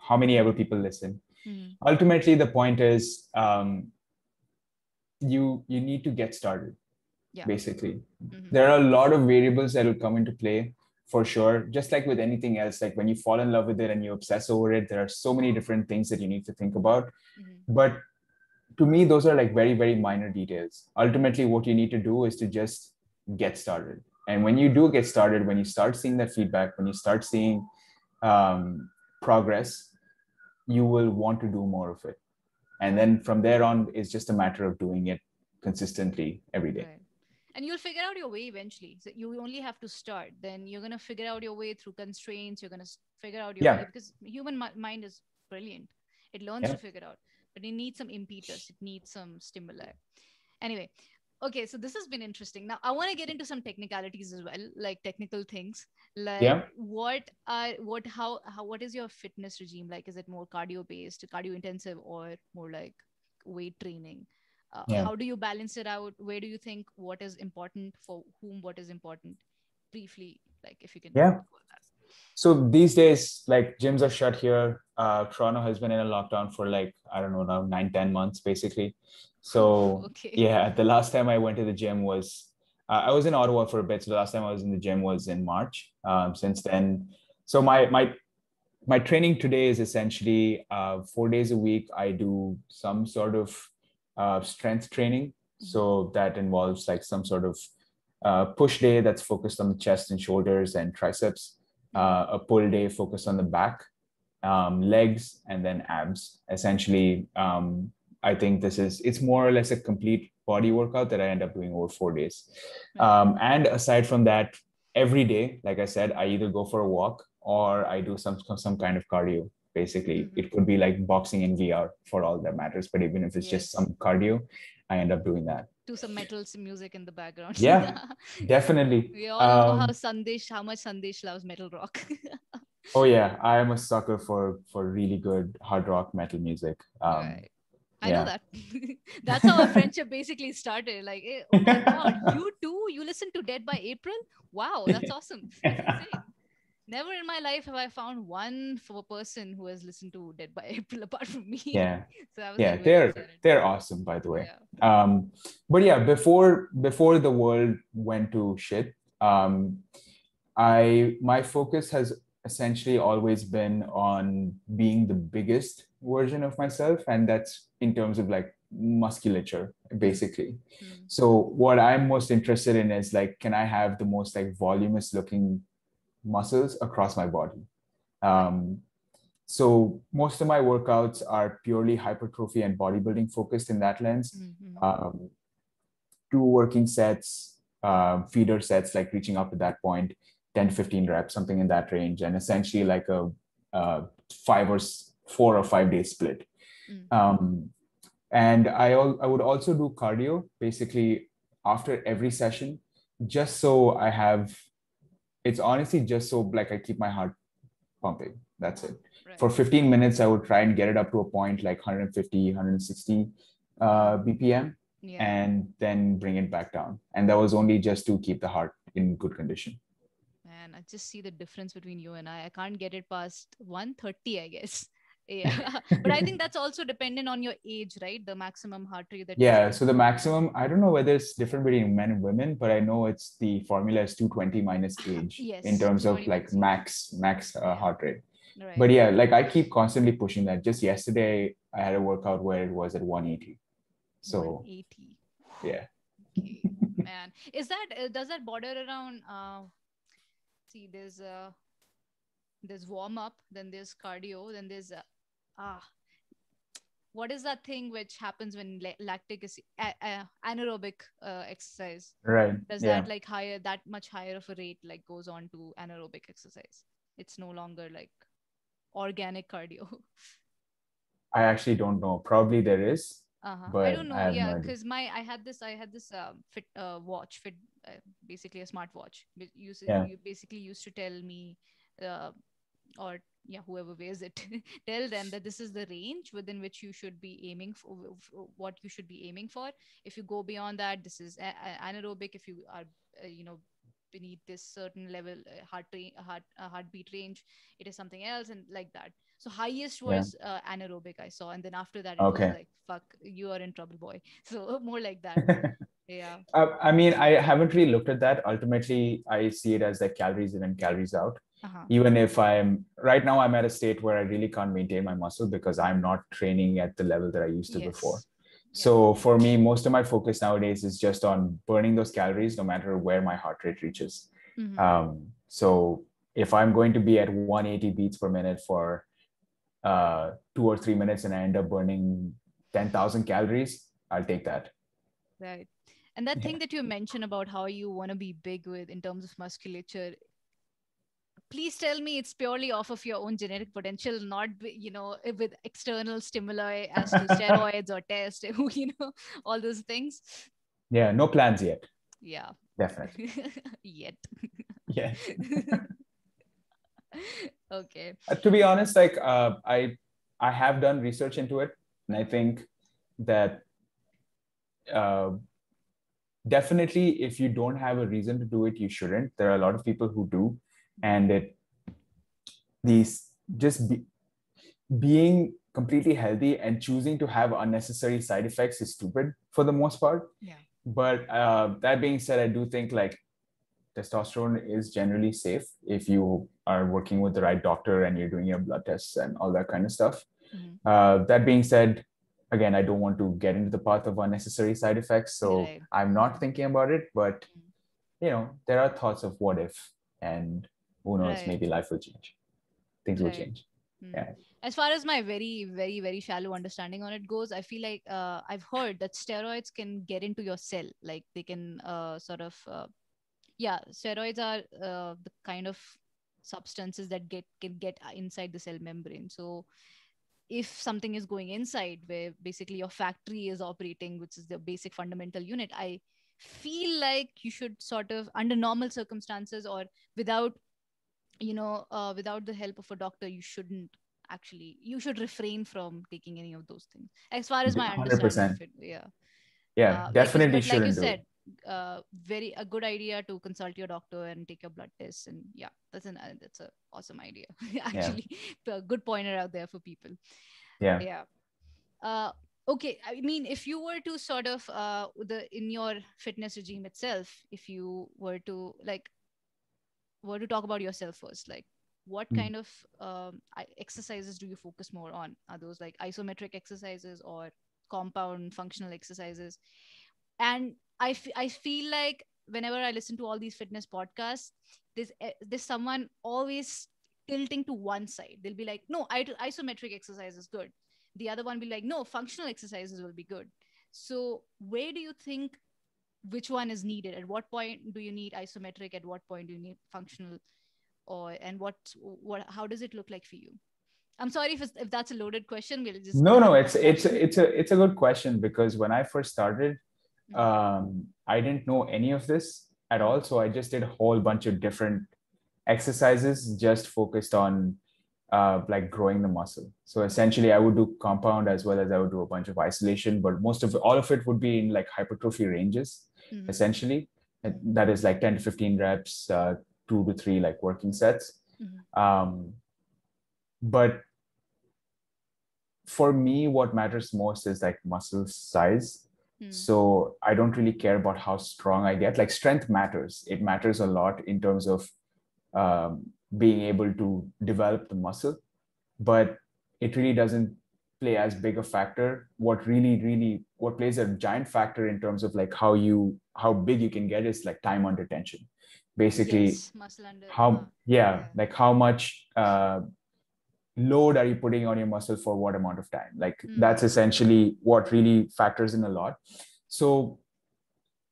how many ever mhm, people listen, mhm. ultimately the point is you need to get started. Yeah. Basically, Mhm. there are a lot of variables that will come into play for sure. Just like with anything else, like when you fall in love with it and you obsess over it, there are so many different things that you need to think about. Mhm. But to me, those are like very, very minor details. Ultimately, what you need to do is to just get started. And when you do get started, when you start seeing that feedback, when you start seeing progress, you will want to do more of it. And Right. then from there on, it's just a matter of doing it consistently every day. Right. And you'll figure out your way eventually. So you only have to start. Then you're going to figure out your way through constraints. You're going to figure out your way, Yeah. because human mind is brilliant. It learns Yeah. to figure out, but it needs some impetus. It needs some stimuli. Anyway, okay, so this has been interesting. Now I want to get into some technicalities as well, like technical things, like Yeah. what is your fitness regime like? Is it more cardio based, cardio intensive, or more like weight training? Yeah. How do you balance it out? Where do you think what is important for whom? What is important? Briefly, like if you can Yeah. go that. So these days, like gyms are shut here. Toronto has been in a lockdown for like, I don't know, now 9, 10 months basically. Whew, So okay. yeah, the last time I went to the gym was, I was in Ottawa for a bit. So the last time I was in the gym was in March. Since then, so my training today is essentially 4 days a week. I do some sort of strength training. So that involves like some sort of push day that's focused on the chest and shoulders and triceps, a pull day focused on the back, legs, and then abs. Essentially, I think it's more or less a complete body workout that I end up doing over 4 days. And aside from that, every day, like I said, I either go for a walk or I do some kind of cardio. Basically, it could be like boxing in VR for all that matters. But even if it's just some cardio, I end up doing that. Do some metal music in the background. Yeah, definitely. We all know how much Sandesh loves metal rock. Oh yeah, I am a sucker for really good hard rock metal music. Right. I know Yeah. that. That's how our friendship basically started. Like, oh my God, you too? You listen to Dead by April? Wow, that's awesome. That's insane. Never in my life have I found one for person who has listened to Dead by April apart from me. Yeah. So I was Yeah, like very excited. they're awesome, by the way. Yeah. But yeah, before the world went to shit, my focus has essentially always been on being the biggest version of myself, and that's in terms of like musculature, basically. So what I'm most interested in is like, can I have the most like voluminous looking muscles across my body? So most of my workouts are purely hypertrophy and bodybuilding focused in that lens. Um, 2 working sets, feeder sets, like reaching up to that point, 10 to 15 reps, something in that range, and essentially like a 4 or 5 day split. And I would also do cardio basically after every session, just so I have, it's honestly just so like I keep my heart pumping. That's it. Right. For 15 minutes, I would try and get it up to a point like 150, 160 BPM, and then bring it back down. And that was only just to keep the heart in good condition. Man, I just see the difference between you and I. I can't get it past 130, I guess. Yeah. But I think that's also dependent on your age, right? The maximum heart rate that Yeah. So the maximum, I don't know whether it's different between men and women, but I know it's the formula is 220 minus age in terms of like max heart rate. Right. But yeah, like I keep constantly pushing that. Just yesterday, I had a workout where it was at 180. So 180. Yeah. Okay, man. Is that does that border around? See, there's warm up, then there's cardio, then there's what is that thing which happens when lactic is anaerobic exercise? Right. Does that like that much higher of a rate like goes on to anaerobic exercise? It's no longer like organic cardio. I actually don't know. Probably there is, but I don't know. I have no Yeah, idea. because I had this fit watch, basically a smartwatch. You basically used to tell me, or yeah, whoever wears it, tell them that this is the range within which you should be aiming for, what you should be aiming for. If you go beyond that, this is anaerobic. If you are, beneath this certain level, heartbeat range, it is something else, and like that. So highest was anaerobic I saw, and then after that it was like, fuck, you are in trouble, boy. So more like that. Yeah. I mean, I haven't really looked at that. Ultimately, I see it as like calories in and calories out. Even if right now I'm at a state where I really can't maintain my muscle because I'm not training at the level that I used to before. So for me, most of my focus nowadays is just on burning those calories, no matter where my heart rate reaches. So if I'm going to be at 180 beats per minute for 2 or 3 minutes and I end up burning 10,000 calories, I'll take that. Right. And that thing that you mentioned about how you want to be big with in terms of musculature, please tell me it's purely off of your own genetic potential, not, with external stimuli as to steroids or test, all those things. Yeah, no plans yet. Yeah. Definitely. Yet. Yeah. Okay. To be honest, like I have done research into it, and I think that definitely if you don't have a reason to do it, you shouldn't. There are a lot of people who do, and being completely healthy and choosing to have unnecessary side effects is stupid for the most part. Yeah. But that being said, I do think like testosterone is generally safe if you are working with the right doctor and you're doing your blood tests and all that kind of stuff. That being said, again, I don't want to get into the path of unnecessary side effects. So Right. I'm not thinking about it, but Mm. there are thoughts of what if, and who knows, Right. maybe life will change. Things will Right. change. Hmm. Yeah. As far as my very, very, very shallow understanding on it goes, I feel like I've heard that steroids can get into your cell. Like they can sort of, yeah, steroids are the kind of substances that can get inside the cell membrane. So if something is going inside, where basically your factory is operating, which is the basic fundamental unit, I feel like you should sort of, under normal circumstances or without without the help of a doctor, you should refrain from taking any of those things, as far as my understanding of 100%. it. Yeah. Yeah, Like you, definitely but like you shouldn't do it. said, very a good idea to consult your doctor and take your blood tests. And yeah, that's a awesome idea. Yeah. Actually, a good pointer out there for people. Yeah. Yeah. uh okay, I mean, if you were to sort of the in your fitness regime itself, if you were to talk about yourself first, like what Mm. kind of exercises do you focus more on? Are those like isometric exercises or compound functional exercises? And I feel like whenever I listen to all these fitness podcasts, there's someone always tilting to one side. They'll be like, no, isometric exercise is good. The other one will be like, no, functional exercises will be good. So where do you think, which one is needed? At what point do you need isometric? At what point do you need functional? Or and what how does it look like for you? I'm sorry if that's a loaded question. We'll just No, no, have it's a chat. it's it's a good question, because when I first started, Mm, I didn't know any of this at mm, all. So I just did a whole bunch of different exercises just focused on like growing the muscle. So mm, essentially, I would do compound as well as I would do a bunch of isolation, but all of it would be in like hypertrophy ranges, mm, essentially. mm, That is like 10 to 15 reps, 2 to 3 like working sets. mm, Um, but for me, what matters most is like muscle size. mm, So I don't really care about how strong I get. Like strength matters. It matters a lot in terms of being able to develop the muscle, but it really doesn't play as big a factor. What plays a giant factor in terms of like how big you can get is like time under tension. Basically, yes, muscle under. yeah, Yeah. like how much load are you putting on your muscle for what amount of time? Like that's Mm, essentially what really factors in a lot. So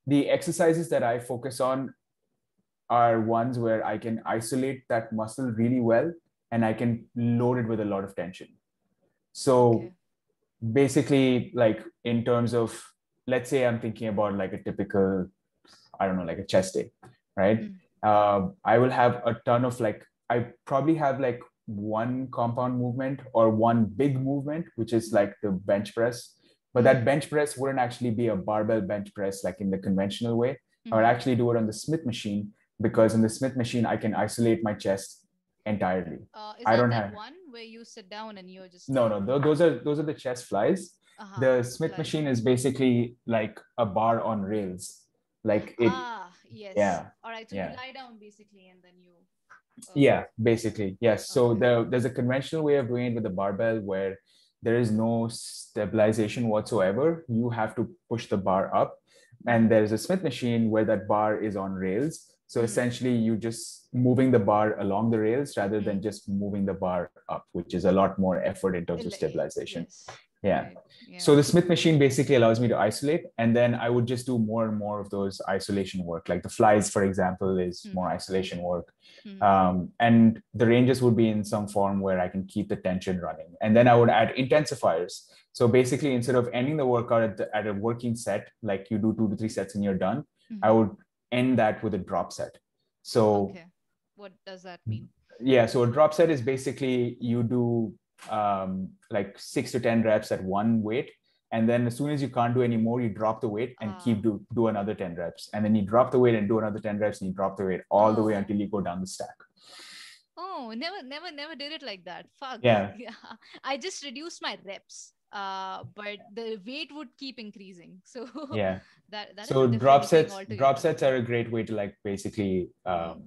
the exercises that I focus on are ones where I can isolate that muscle really well and I can load it with a lot of tension. So okay. basically, like in terms of, let's say I'm thinking about like a typical, I don't know, like a chest day, right? Mm, I will have a ton of like, I probably have like one compound movement or one big movement, which is mm, like the bench press. But that mm, bench press wouldn't actually be a barbell bench press like in the conventional way. I would mm, actually do it on the Smith machine, because in the Smith machine, I can isolate my chest entirely. is I that don't that have, one where you sit down and you're just no, no, those are the chest flies. uh-huh, The Smith flies? machine is basically like a bar on rails. Like it, Yes. yeah, All right, so you yeah. lie down basically and then you Yeah, basically, yes. So okay. there's a conventional way of doing it with the barbell where there is no stabilization whatsoever. You have to push the bar up. And Mm, there's a Smith machine where that bar is on rails. So mm, essentially, you just moving the bar along the rails rather than mm. just moving the bar up, which is a lot more effort in terms of stabilization. Yes. Yeah. Right. Yeah. So the Smith machine basically allows me to isolate, and then I would just do more and more of those isolation work. Like the flies, for example, is more Mm-hmm. isolation work. Mm-hmm. And the ranges would be in some form where I can keep the tension running. And then I would add intensifiers. So basically, instead of ending the workout at a working set, like you do 2 to 3 sets and you're done, I Mm-hmm. would end that with a drop set. So Okay. What does that mean? yeah, so a drop set is basically you do like 6 to 10 reps at one weight, and then as soon as you can't do any more, you drop the weight and Uh do another 10 reps, and then you drop the weight and do another 10 reps, and you drop the weight all the way oh. until you go down the stack. Oh, never did it like that. Fuck. Yeah, Yeah. I just reduced my reps. But the weight would keep increasing. So yeah. that is a So different thing drop altogether. sets are a great way to like basically Mm.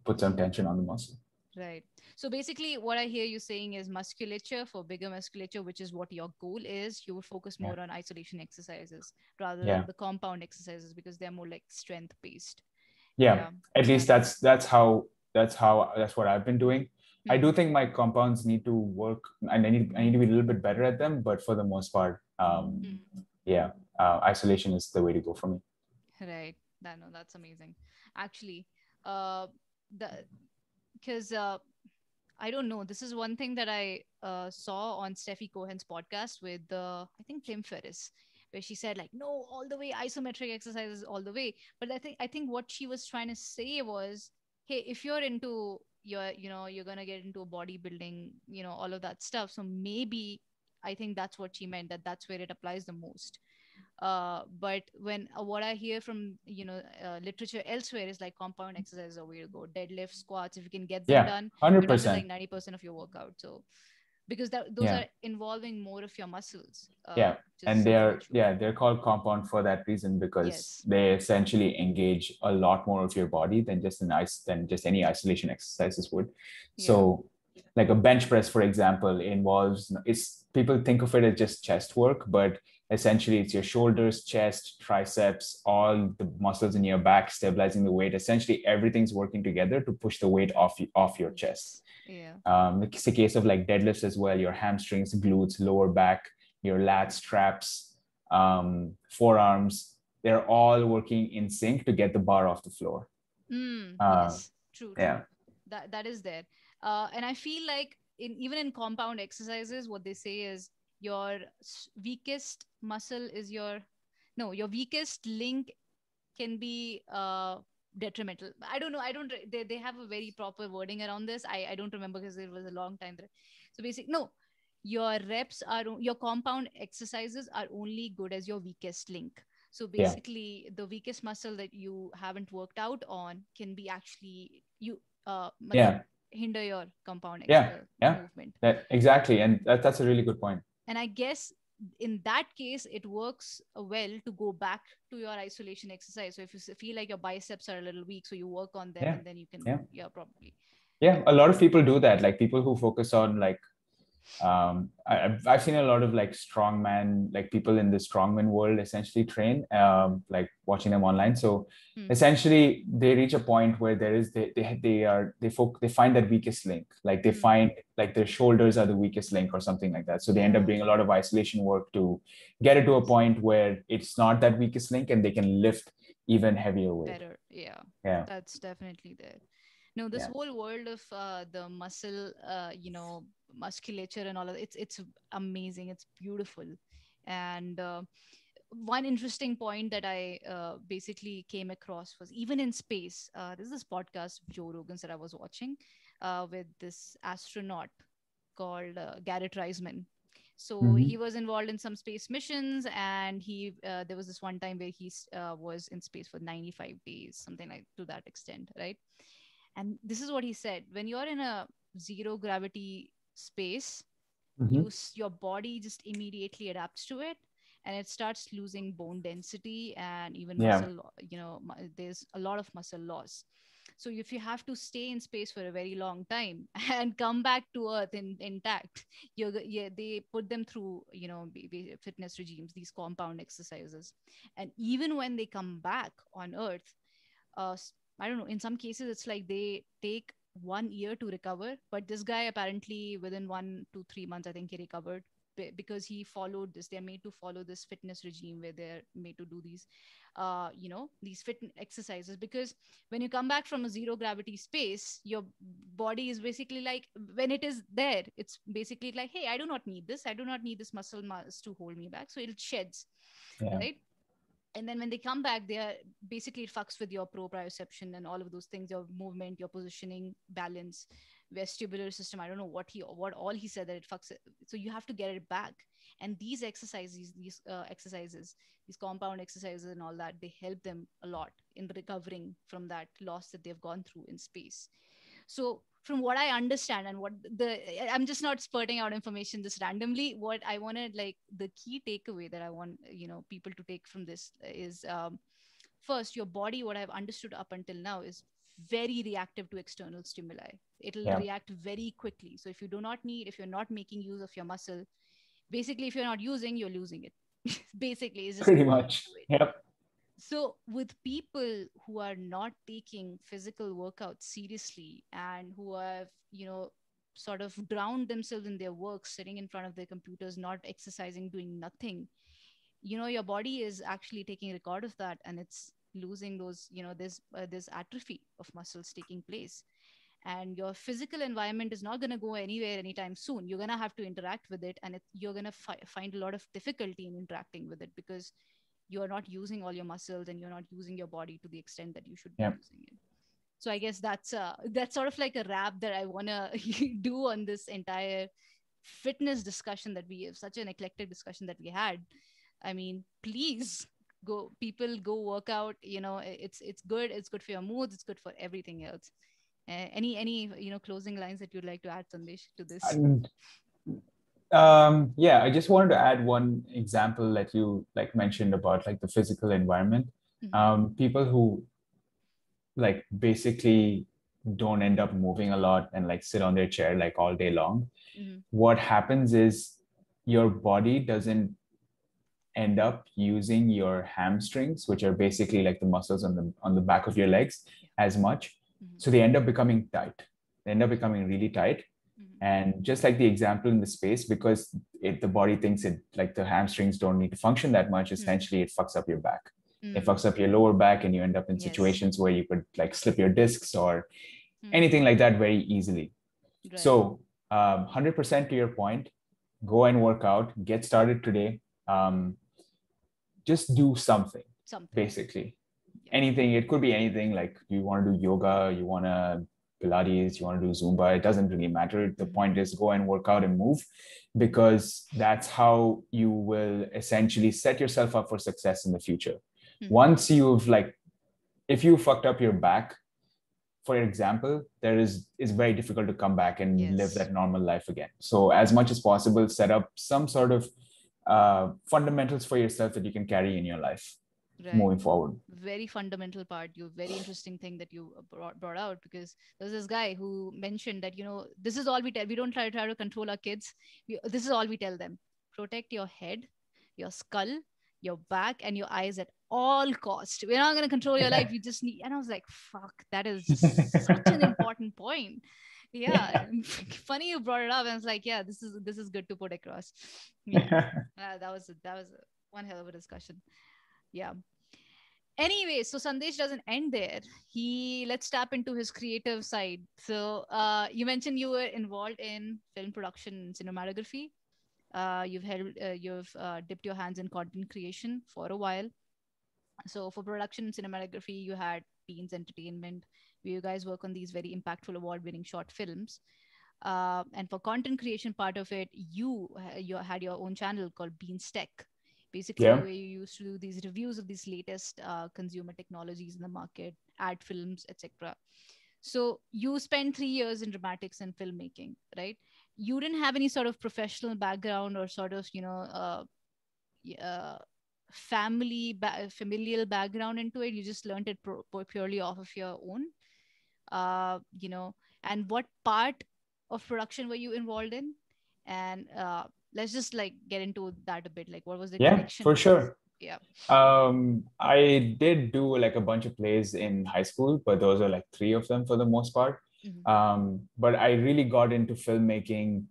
put some tension on the muscle. Right. So basically, what I hear you saying is musculature for bigger musculature, which is what your goal is. You would focus Yeah. more on isolation exercises rather than Yeah. the compound exercises because they're more like strength based. Yeah, Yeah, at least that makes. that's what I've been doing. I do Hmm. think my compounds need to work, and I need to be a little bit better at them, but for the most part, yeah, isolation is the way to go for me. Right. That, no, that's amazing. Actually, uh, the because I don't know. This is one thing that I saw on Steffi Cohen's podcast with I think Tim Ferriss, where she said like, no, all the way isometric exercises all the way. But I think what she was trying to say was, hey, if you're into you're gonna get into a bodybuilding, all of that stuff. So maybe I think that's what she meant, that that's where it applies the most. But when what I hear from literature elsewhere is like compound exercise is a way to go. Deadlift, squats, if you can get them Yeah, done, you're done with like 100%. 90% of your workout. So because those Yeah. are involving more of your muscles, Yeah, which is and something which you. they're called compound for that reason because Yes. they essentially engage a lot more of your body than just any isolation exercises would. Yeah. So, like a bench press, for example, involves it's people think of it as just chest work, but essentially it's your shoulders, chest, triceps, all the muscles in your back stabilizing the weight. Essentially, everything's working together to push the weight off your chest. Yes. Yeah. It's a case of like deadlifts as well, your hamstrings, glutes, lower back, your lats, traps, forearms, they're all working in sync to get the bar off the floor. Uh, Yes. True. yeah, True. That is there. And I feel like even in compound exercises, what they say is your weakest muscle is your no, your weakest link can be detrimental. I don't know. I don't. They have a very proper wording around this. I don't remember because it was a long time there. So basic no, your compound exercises are only good as your weakest link. So yeah, basically, the weakest muscle that you haven't worked out on can be actually matlab, yeah, hinder your compound yeah, yeah. movement. That exactly, and that's a really good point. And I guess in that case it works well to go back to your isolation exercise. So if you feel like your biceps are a little weak, so you work on them Yeah, and then you can, yeah, yeah, probably yeah. get A lot better. of people do that. Like people who focus on like I've seen a lot of like strongman, like people in the strongman world essentially train, like watching them online. So Hmm. essentially they reach a point where there is they find that weakest link, like they Hmm. find like their shoulders are the weakest link or something like that. So they end up Yeah. doing a lot of isolation work to get it to a Yes. point where it's not that weakest link and they can lift even heavier weight. Better. Yeah. Yeah, That's definitely there. No, this yeah, whole world of the muscle, musculature and all of it's amazing. It's beautiful. And one interesting point that I basically came across was even in space. This is this podcast of Joe Rogan's that I was watching with this astronaut called Garrett Reisman. So he hmm, was involved in some space missions, and he there was this one time where he was in space for 95 days, something like to that extent, right? And this is what he said: when you're in a zero gravity space, hmm, your body just immediately adapts to it, and it starts losing bone density and even yeah, there's a lot of muscle loss. So if you have to stay in space for a very long time and come back to earth intact, yeah, they put them through fitness regimes, these compound exercises. And even when they come back on earth, uh I don't know, in some cases it's like they take 1 year to recover, but this guy apparently within 1 to 3 months I think he recovered, because he followed this. They're made to follow this fitness regime where they're made to do these fit exercises, because when you come back from a zero gravity space, your body is basically like, when it is there, it's basically like, hey, I do not need this muscle mass to hold me back, so it sheds, yeah, right? And then when they come back, they are basically, it fucks with your proprioception and all of those things, your movement, your positioning, balance, vestibular system. I don't know what all he said, that it fucks it. So you have to get it back. And these exercises, these compound exercises and all that, they help them a lot in recovering from that loss that they've gone through in space. So from what I understand, and I'm just not spurting out information just randomly. What I wanted, like the key takeaway that I want people to take from this is, first, your body, what I've understood up until now, is very reactive to external stimuli. It'll Yeah. react very quickly. So if you're not making use of your muscle, basically, if you're not using, you're losing it. Basically, it's just Pretty coming down much. to it. Yep. So, with people who are not taking physical workouts seriously and who have, sort of drowned themselves in their work, sitting in front of their computers, not exercising, doing nothing, your body is actually taking record of that, and it's losing those, there's atrophy of muscles taking place. And your physical environment is not going to go anywhere anytime soon. You're going to have to interact with it, and you're going to find a lot of difficulty in interacting with it because you're not using all your muscles and you're not using your body to the extent that you should be Yep. using it. So I guess that's sort of like a wrap that I want to do on this entire fitness discussion that we have, such an eclectic discussion that we had. I mean, please go work out. It's good. It's good for your moods. It's good for everything else. Any closing lines that you'd like to add, Sandesh, to this? And yeah, I just wanted to add one example that you like mentioned about like the physical environment. Mm-hmm. People who like basically don't end up moving a lot and like sit on their chair like all day long. Mm-hmm. What happens is your body doesn't end up using your hamstrings, which are basically like the muscles on the back of your legs, Yeah. as much. Mm-hmm. So they end up becoming tight. They end up becoming really tight. Mm-hmm. And just like the example in the space, because the body thinks it like the hamstrings don't need to function that much, essentially it fucks up your back. It Mm-hmm. fucks up your lower back, and you end up in Yes. situations where you could like slip your discs or Mm-hmm. anything like that very easily. Right. So 100% to your point, go and work out, get started today. Just do something, Something. basically. Yeah. Anything, it could be anything, like you want to do yoga, you want to Pilates, you want to do Zumba, it doesn't really matter. The point is go and work out and move, because that's how you will essentially set yourself up for success in the future. Mm-hmm. Once you've like, if you fucked up your back, for example, it's very difficult to come back and live that normal life again. So as much as possible, set up some sort of fundamentals for yourself that you can carry in your life moving forward. Very fundamental part. Very interesting thing that you brought out, because there's this guy who mentioned that this is all we tell. We don't try to control our kids. This is all we tell them: protect your head, your skull, your back, and your eyes at all cost. We're not going to control your life. You just need. And I was like, fuck, that is just such an important point. Yeah, funny you brought it up. And I was like, yeah, this is good to put across. Yeah, that was one hell of a discussion. Yeah. Anyway, so Sandesh doesn't end there. Let's tap into his creative side. So you mentioned you were involved in film production and cinematography. You've dipped your hands in content creation for a while. So for production and cinematography, you had Beans Entertainment, where you guys work on these very impactful award-winning short films. And for content creation part of it, you had your own channel called Beans Tech, basically Yeah. where you used to do these reviews of these latest consumer technologies in the market, ad films, etc. So you spent 3 years in dramatics and filmmaking, right? You didn't have any sort of professional background or sort of uh, familial background into it. You just learned it purely off of your own. uh, you know, and what part of production were you involved in? And let's just like get into that a bit. Like, what was the Yeah, for connection? sure. Yeah. I did do like a bunch of plays in high school, but those are like three of them for the most part. Mm-hmm. But I really got into filmmaking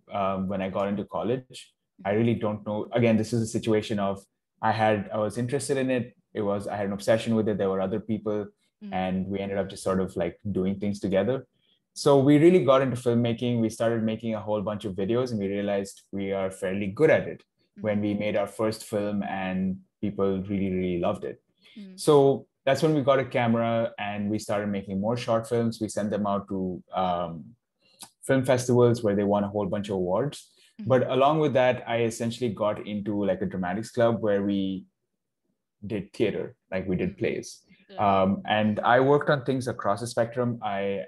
when I got into college. I Mm-hmm. really don't know. Again, this is a situation of I was interested in it. I had an obsession with it. There were other people, Mm-hmm. and we ended up just sort of like doing things together. So we really got into filmmaking. We started making a whole bunch of videos, and we realized we are fairly good at it when we made our first film, and people really, really loved it. Mm-hmm. So that's when we got a camera and we started making more short films. We sent them out to film festivals where they won a whole bunch of awards. Mm-hmm. But along with that, I essentially got into like a dramatics club where we did theater, like we did plays. Right. And I worked on things across the spectrum. I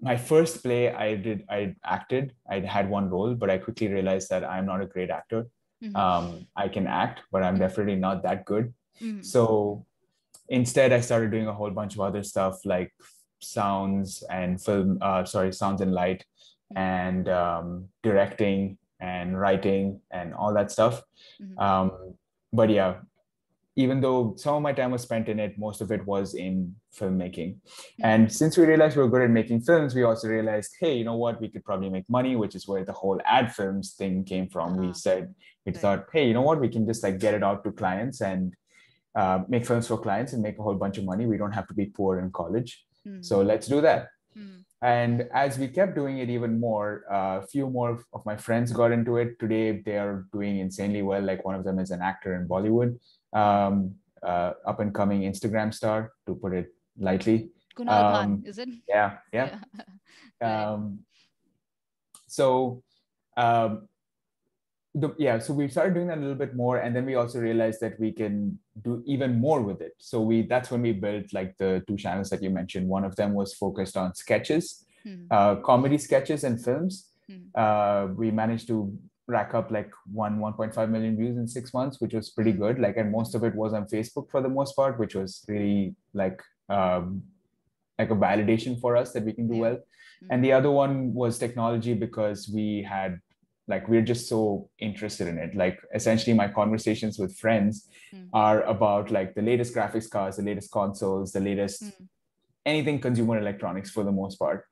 my first play I acted. I had one role, but I quickly realized that I'm not a great actor. Mm-hmm. I can act, but I'm definitely not that good. Mm-hmm. So instead, I started doing a whole bunch of other stuff like sounds and sounds and light, and directing and writing and all that stuff. But yeah, even though some of my time was spent in it, most of it was in filmmaking. And since we realized we were good at making films, we also realized, hey, you know what, we could probably make money, which is where the whole ad films thing came from. We thought, hey, you know what, we can just like get it out to clients and make films for clients and make a whole bunch of money. We don't have to be poor in college. So let's do that. And as we kept doing it even more, a few more of my friends got into it. Today, they are doing insanely well. Like one of them is an actor in Bollywood, up and coming Instagram star, to put it lightly. Kunal Khan, is it? Yeah. Right. So so we started doing that a little bit more, and then we also realized that we can do even more with it. So that's when we built like the two channels that you mentioned. One of them was focused on sketches, comedy sketches and films. We managed to rack up like 1.5 million views in 6 months, which was pretty good. Like, and most of it was on Facebook for the most part, which was really like a validation for us that we can do well. And the other one was technology, because we're just so interested in it. Like, essentially my conversations with friends are about like the latest graphics cards, the latest consoles, the latest anything consumer electronics for the most part.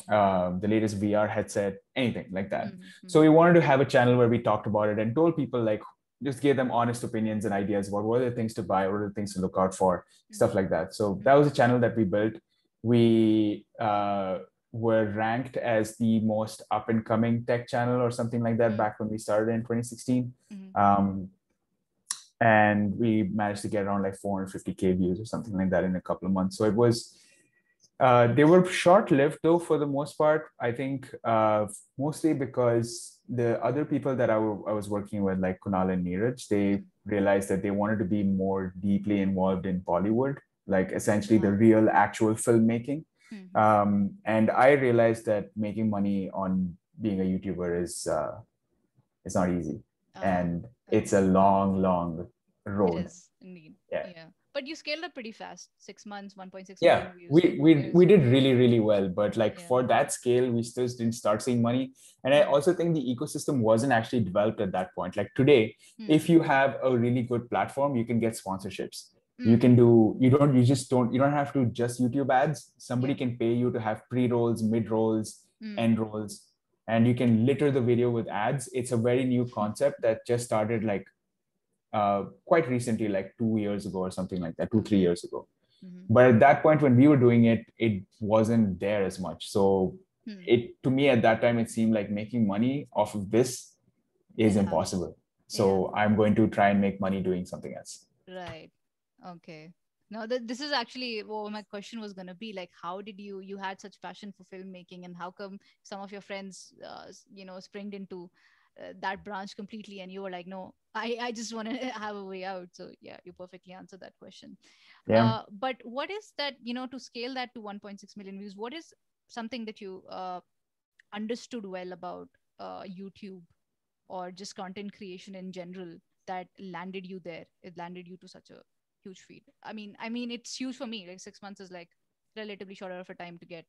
The latest VR headset, anything like that. So we wanted to have a channel where we talked about it and told people, like, just gave them honest opinions and ideas about what are the things to buy, what are the things to look out for, stuff like that. So that was a channel that we built. We were ranked as the most up and coming tech channel or something like that back when we started in 2016. And we managed to get around like 450K views or something like that in a couple of months. So it was, they were short-lived though, for the most part. I think mostly because the other people that I was working with, like Kunal and Neeraj, they realized that they wanted to be more deeply involved in Bollywood, like essentially the real actual filmmaking. And I realized that making money on being a YouTuber is not easy. And it's a long road. It is indeed. Yeah. But you scaled up pretty fast. 6 months, 1.6 million views. We did really well, but like for that scale, we still didn't start seeing money. And I also think the ecosystem wasn't actually developed at that point. Like today, if you have a really good platform, you can get sponsorships. You can do, you don't have to just YouTube ads. Somebody can pay you to have pre-rolls, mid-rolls, end rolls, and you can litter the video with ads. It's a very new concept that just started like quite recently, like 2 years ago or something like that, 3 years ago. But at that point when we were doing it, it wasn't there as much. So to me at that time, it seemed like making money off of this is impossible. So I'm going to try and make money doing something else. Right. Okay. Now this is actually what my question was going to be, like, how did you had such passion for filmmaking, and how come some of your friends, springed into that branch completely, and you were like, no, I just want to have a way out. So yeah, you perfectly answered that question. But what is that, to scale that to 1.6 million views, what is something that you understood well about YouTube or just content creation in general that landed you there? It landed you to such a huge feat. I mean, it's huge for me. Like 6 months is like relatively shorter of a time to get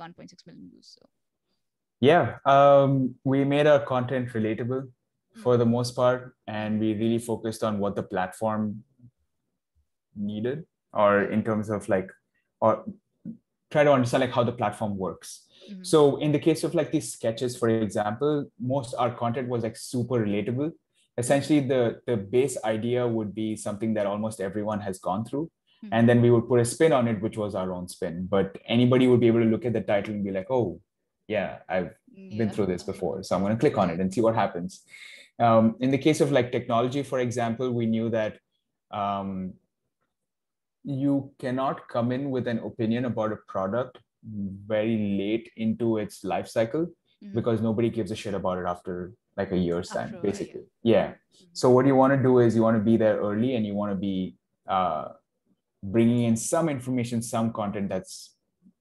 1.6 million views. So yeah, we made our content relatable for the most part, and we really focused on what the platform needed, or in terms of like, or try to understand like how the platform works. So in the case of like these sketches, for example, most our content was like super relatable. Essentially, the base idea would be something that almost everyone has gone through. And then we would put a spin on it, which was our own spin. But anybody would be able to look at the title and be like, oh, yeah, I've been through this before. So I'm going to click on it and see what happens. In the case of like technology, for example, we knew that you cannot come in with an opinion about a product very late into its life cycle, because nobody gives a shit about it after like a year's time, basically. So what you want to do is you want to be there early, and you want to be bringing in some information, some content that's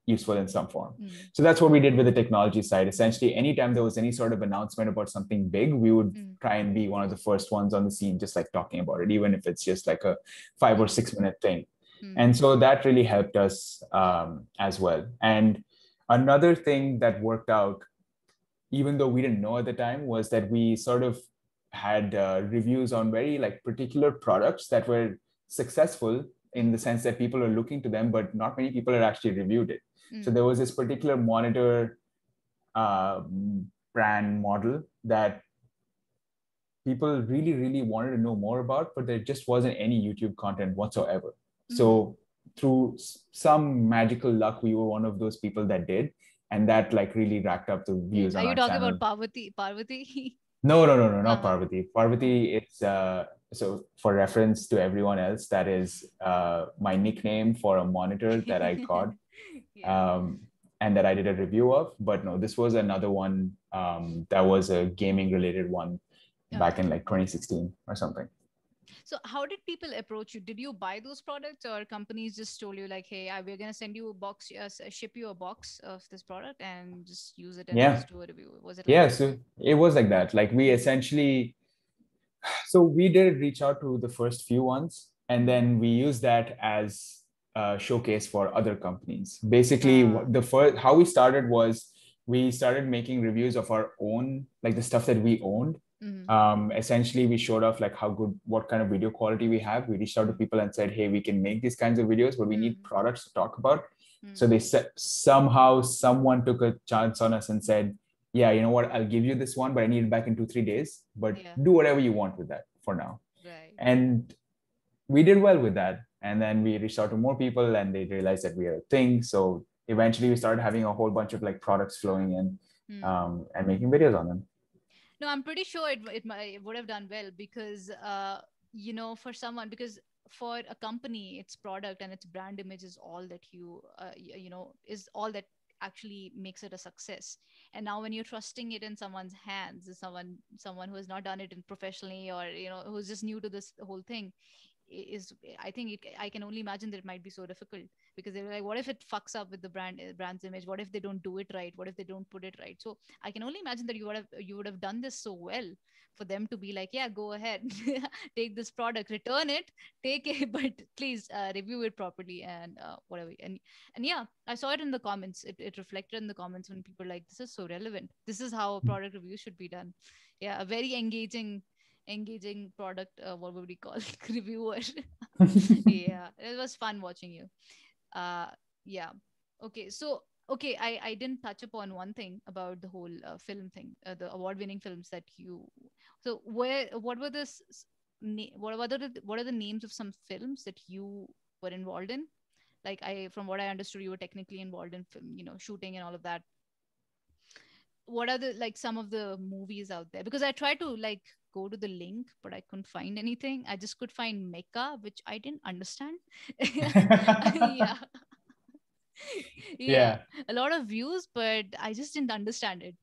useful in some form. So that's what we did with the technology side. Essentially, anytime there was any sort of announcement about something big, we would try and be one of the first ones on the scene, just like talking about it, even if it's just like a 5 or 6 minute thing. And so that really helped us as well. And another thing that worked out, even though we didn't know at the time, was that we sort of had reviews on very like particular products that were successful in the sense that people are looking to them, but not many people had actually reviewed it. So there was this particular monitor brand model that people really, really wanted to know more about, but there just wasn't any YouTube content whatsoever. So through some magical luck, we were one of those people that did. And that like really racked up the views on our channel. Are you talking about Parvati? No, not Parvati. Parvati is, so for reference to everyone else, that is my nickname for a monitor that I got and that I did a review of. But no, this was another one that was a gaming related one back in like 2016 or something. So how did people approach you? Did you buy those products, or companies just told you like, hey, we're going to send you a box, ship you a box of this product and just use it and just do a review? Was it like that? So it was like that. Like we essentially, so we did reach out to the first few ones, and then we used that as a showcase for other companies. Basically, how we started was we started making reviews of our own, like the stuff that we owned. Essentially, we showed off like what kind of video quality we have. We reached out to people and said, hey, we can make these kinds of videos, but we need products to talk about. So they said someone took a chance on us and said, yeah, you know what, I'll give you this one, but I need it back in 2-3 days, but do whatever you want with that for now. And we did well with that. And then we reached out to more people and they realized that we are a thing. So eventually we started having a whole bunch of like products flowing in and making videos on them. No, I'm pretty sure it would have done well because, for someone, because for a company, its product and its brand image is all that is all that actually makes it a success. And now when you're trusting it in someone's hands, someone who has not done it professionally, or who's just new to this whole thing, I can only imagine that it might be so difficult, because they're like, what if it fucks up with the brand's image? What if they don't do it right? What if they don't put it right? So I can only imagine that you would have done this so well for them to be like, yeah, go ahead, take this product, return it, take it, but please review it properly and whatever. And yeah, I saw it in the comments. It reflected in the comments when people were like, this is so relevant. This is how a product review should be done. Yeah, a very engaging product, what would we call reviewer. Yeah, it was fun watching you. Yeah. Okay, I didn't touch upon one thing about the whole film thing, the award-winning films that you. So what were this? What are the names of some films that you were involved in? Like from what I understood, you were technically involved in film, shooting and all of that. What are the some of the movies out there? Because I tried to go to the link, but I couldn't find anything. I just could find Mecca, which I didn't understand. Yeah. Yeah, a lot of views, but I just didn't understand it.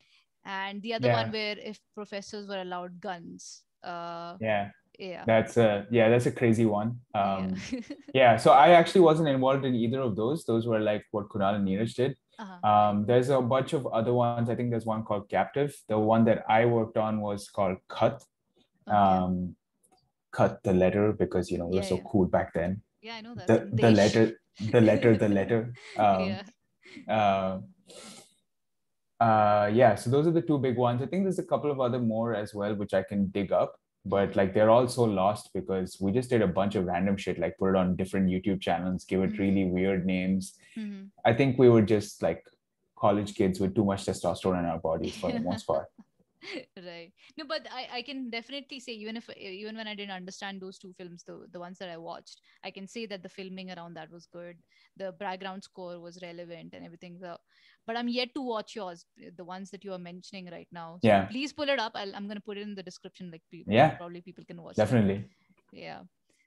And the other one where if professors were allowed guns. That's a crazy one. So I actually wasn't involved in either of those. Those were like what Kunal and Neeraj did. There's a bunch of other ones. I think there's one called Captive. The one that I worked on was called Khat. Khat, the letter, because we were so cool back then. Yeah, I know that. The letter. So those are the two big ones. I think there's a couple of other more as well, which I can dig up, but they're all so lost because we just did a bunch of random shit, like put it on different YouTube channels, give it really weird names. I think we were just like college kids with too much testosterone in our bodies for the most part. Right. No, but I can definitely say, even when I didn't understand those two films, the ones that I watched, I can say that the filming around that was good. The background score was relevant and everything. So, but I'm yet to watch yours, the ones that you are mentioning right now. So please pull it up. I'm going to put it in the description. Probably people can watch definitely. That. Yeah.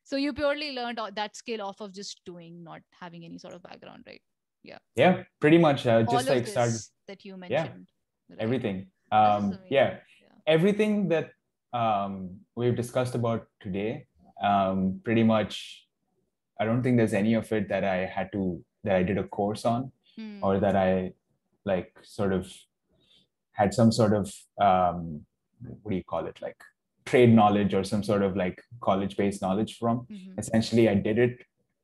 So you purely learned that skill off of just doing, not having any sort of background, right? Yeah. Yeah, pretty much. Just all of this that you mentioned. Right? Everything. Everything that we've discussed about today, pretty much, I don't think there's any of it that I did a course on. or that I like sort of had some sort of what do you call it, like trade knowledge or some sort of like college-based knowledge from. Mm-hmm. Essentially, I did it,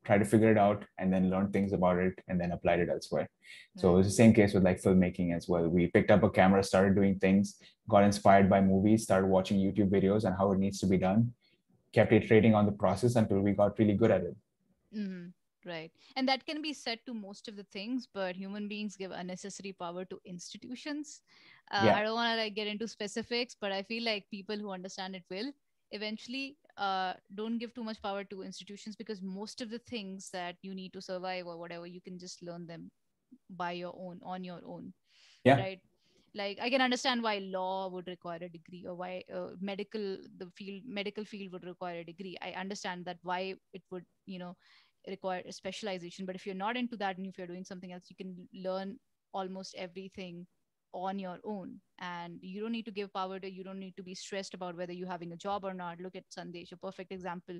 tried to figure it out, and then learned things about it, and then applied it elsewhere. So it Right. was the same case with like filmmaking as well. We picked up a camera, started doing things, got inspired by movies, started watching YouTube videos on how it needs to be done, kept iterating on the process until we got really good at it. Mm-hmm. Right. And that can be said to most of the things, but human beings give unnecessary power to institutions. Yeah. I don't want to like get into specifics, but I feel like people who understand it will eventually don't give too much power to institutions, because most of the things that you need to survive or whatever, you can just learn them by your own, on your own, Yeah. right? Like I can understand why law would require a degree, or why medical field would require a degree. I understand that why it would, require a specialization. But if you're not into that and if you're doing something else, you can learn almost everything on your own, and you don't need to give power to, you don't need to be stressed about whether you're having a job or not. Look at Sandesh, a perfect example.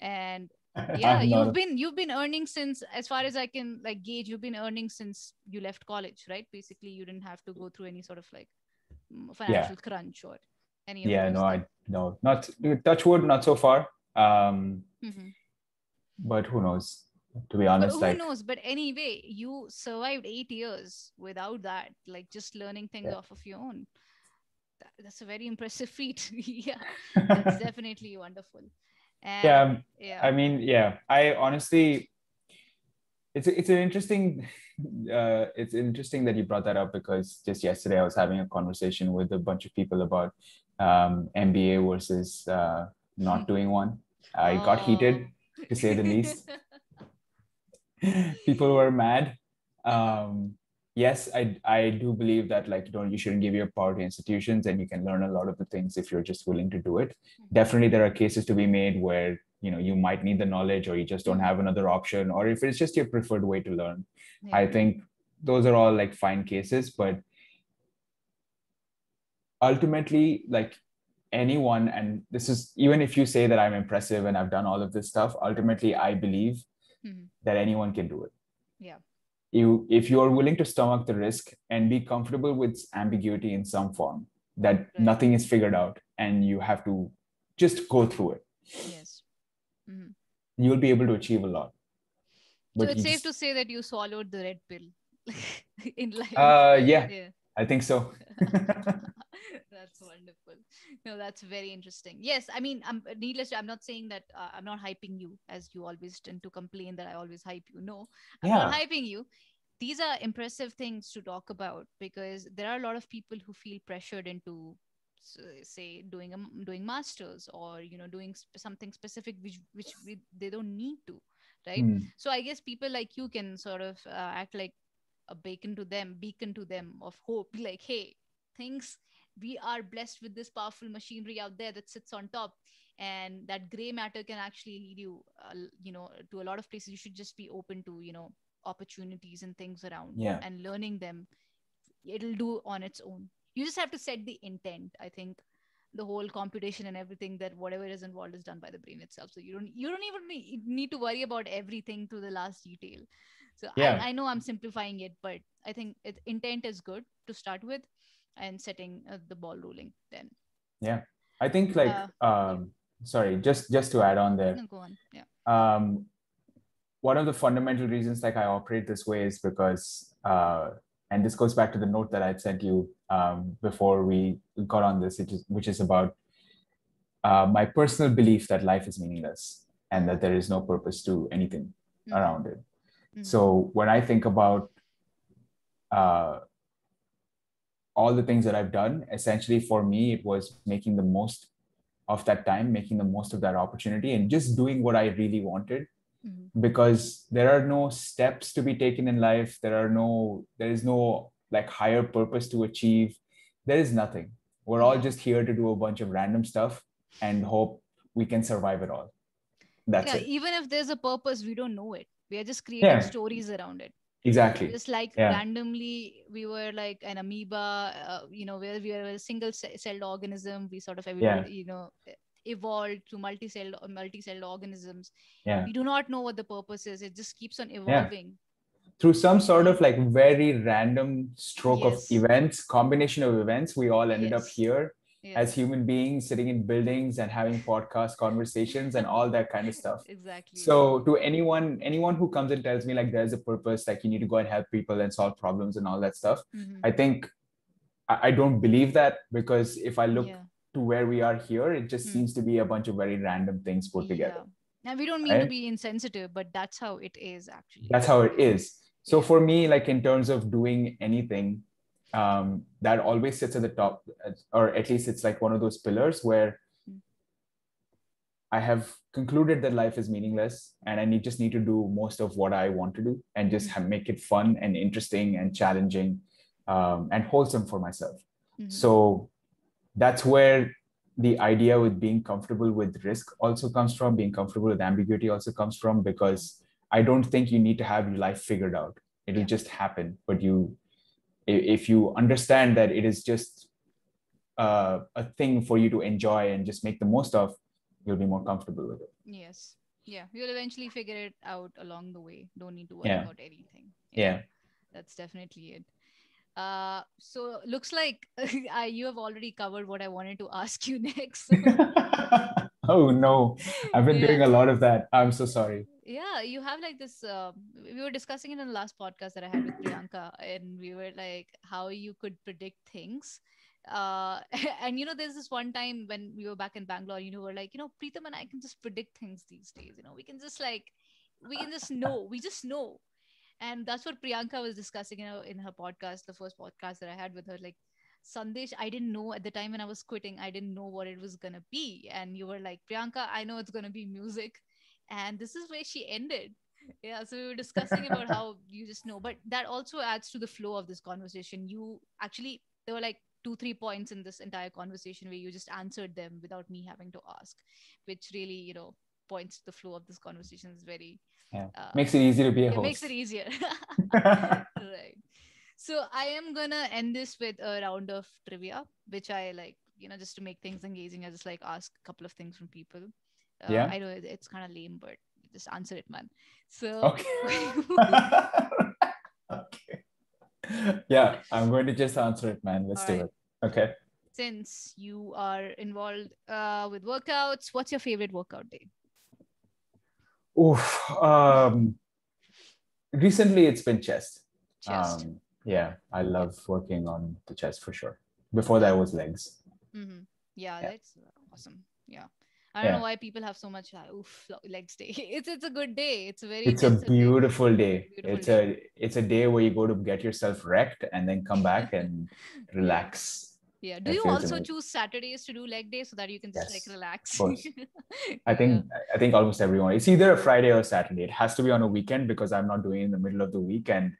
And yeah, I'm not. you've been earning since, as far as I can like gauge, you've been earning since you left college, right? Basically, you didn't have to go through any sort of like Yeah. financial crunch or any of Yeah. those No, things. I no, not touch wood, not so far. Hmm. But who knows? To be But honest, who like, knows? But anyway, you survived 8 years without that, like just learning things yeah. off of your own. That's a very impressive feat. Yeah, that's definitely wonderful. And Yeah. yeah. I mean, yeah. I honestly, it's an interesting, it's interesting that you brought that up because just yesterday I was having a conversation with a bunch of people about MBA versus not doing one. I got Oh. heated, to say the least. People were mad. Yes, I do believe that like you shouldn't give your power to institutions, and you can learn a lot of the things if you're just willing to do it. Definitely, there are cases to be made where you might need the knowledge, or you just don't have another option, or if it's just your preferred way to learn. I Yeah. think those are all like fine cases, but ultimately, like anyone, and this is even if you say that I'm impressive and I've done all of this stuff, ultimately, I believe Mhm. that anyone can do it. Yeah. If you are willing to stomach the risk and be comfortable with ambiguity in some form, that Right. nothing is figured out and you have to just go through it, Yes. Hmm. you'll be able to achieve a lot. So But it's you safe to just say that you swallowed the red pill in life. yeah, Yeah. I think so. That's wonderful. No, that's very interesting. Yes, I mean, needless. I'm not saying that I'm not hyping you, as you always tend to complain that I always hype you. No, I'm not Yeah. hyping you. These are impressive things to talk about, because there are a lot of people who feel pressured into, say, doing masters, or doing something specific which they don't need to, right? Hmm. So I guess people like you can sort of act like a beacon to them of hope. Be like, hey, things, we are blessed with this powerful machinery out there that sits on top, and that gray matter can actually lead you, to a lot of places. You should just be open to, opportunities and things around, Yeah. and learning them. It'll do on its own. You just have to set the intent. I think the whole computation and everything, that whatever is involved is done by the brain itself, so you don't even need to worry about everything to the last detail. So I, Yeah. I know I'm simplifying it, but I think intent is good to start with, and setting the ball rolling then. Yeah. I think like Yeah. sorry, just to add on there. No, go on. Yeah. Um, One of the fundamental reasons like I operate this way is because and this goes back to the note that I'd sent you before we got on this, which is about my personal belief that life is meaningless and that Mm-hmm. there is no purpose to anything Mm-hmm. around it. Mm-hmm. So when I think about uh, all the things that I've done, essentially for me, it was making the most of that time, making the most of that opportunity, and just doing what I really wanted, Mm-hmm. because there are no steps to be taken in life. There is no like higher purpose to achieve. There is nothing. We're all Yeah. just here to do a bunch of random stuff and hope we can survive it all. That's Yeah, it. even if there's a purpose, we don't know it. We are just creating Yeah, stories around it. exactly. Just like Yeah, randomly we were like an amoeba, where we were a single celled organism. We sort of yeah, evolved to multi-celled organisms. yeah, We do not know what the purpose is. It just keeps on yeah. evolving. through some sort of like very random stroke of Yes. events, combination of events, we all ended up Yes. here as Yes. human beings, sitting in buildings and having podcast conversations and all that kind of stuff. Exactly. So to anyone who comes and tells me like there's a purpose, like you need to go and help people and solve problems and all that stuff, Mm-hmm. I think I don't believe that, because if I look Yeah. to where we are here, it just Hmm. seems to be a bunch of very random things put together, Yeah. And we don't mean to right? be insensitive, but that's how it is actually. That's how it is. So Yeah. for me, like in terms of doing anything, that always sits at the top, or at least it's like one of those pillars where Mm. I have concluded that life is meaningless and just need to do most of what I want to do and just Mm-hmm. make it fun and interesting and challenging, and wholesome for myself. Mm-hmm. So that's where the idea with being comfortable with risk also comes from, being comfortable with ambiguity also comes from, Yeah. because I don't think you need to have your life figured out. It'll Yeah. just happen. But if you understand that it is just a thing for you to enjoy and just make the most of, you'll be more comfortable with it. Yes. Yeah. You'll eventually figure it out along the way. Don't need to worry Yeah. about anything. Yeah. Yeah. That's definitely it. So looks like you have already covered what I wanted to ask you next. So Oh no, I've been yeah. doing a lot of that. I'm so sorry. Yeah, you have like this. We were discussing it in the last podcast that I had with Priyanka, and we were like how you could predict things. Uh, and there's this one time when we were back in Bangalore, were like, Preetham and I can just predict things these days. We can just we can just know. We just know. And that's what Priyanka was discussing in her podcast, the first podcast that I had with her. Like, Sandesh, I didn't know at the time when I was quitting, I didn't know what it was gonna be. And you were like, Priyanka, I know it's gonna be music. And this is where she ended. Yeah, so we were discussing about how you just know, but that also adds to the flow of this conversation. You actually, there were like 2 3 points in this entire conversation where you just answered them without me having to ask, which really, points to the flow of this conversation. Is very Yeah, uh, makes it easy to be a it makes it host. easier. Right. So I am gonna end this with a round of trivia, which I like, just to make things engaging. I just like ask a couple of things from people. Yeah. I know it's kind of lame, but just answer it, man. So, Okay. Okay. Yeah, I'm going to just answer it, man. Let's all do right. it. Okay. Since you are involved with workouts, what's your favorite workout day? Oof. Recently, it's been chest. Chest. Yeah, I Yeah. love working on the chest for sure. Before that was legs. Mm-hmm. Yeah, Yeah. that's awesome. Yeah. I don't know Yeah. why people have so much legs day. It's a good day. It's a very It's a intensive day. beautiful day. Beautiful It's day. a day where you go to get yourself wrecked and then come back and Yeah. relax. Yeah. Do It you feels also amazing. choose Saturdays to do leg day so that you can just like Yes, of relax? course. I Yeah. think I think almost everyone. It's either a Friday or a Saturday. It has to be on a weekend because I'm not doing it in the middle of the week and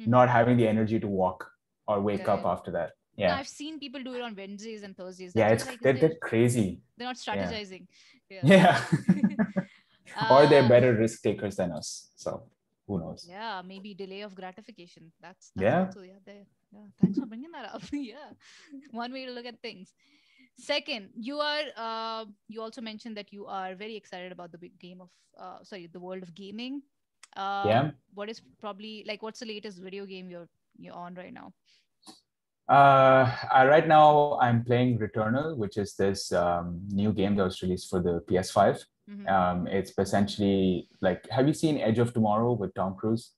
Mm-hmm. not having the energy to walk or wake up Correct. after that. No, Yeah. I've seen people do it on Wednesdays and Thursdays. Yeah, That's why it's like they're crazy. they're not Yeah. strategizing. Yeah. Yeah. Or they're uh better risk takers than us. So who knows? yeah, maybe delay of gratification. That's Yeah. also, yeah, there. Yeah. Thanks for bringing that up. Yeah. One way to look at things. Second, you also mentioned that you are very excited about the big game of the world of gaming. Yeah. What is probably like what's the latest video game you're on right now? Right now I'm playing Returnal, which is this new game that was released for the PS5. Mm-hmm. It's essentially like, have you seen Edge of Tomorrow with Tom Cruise?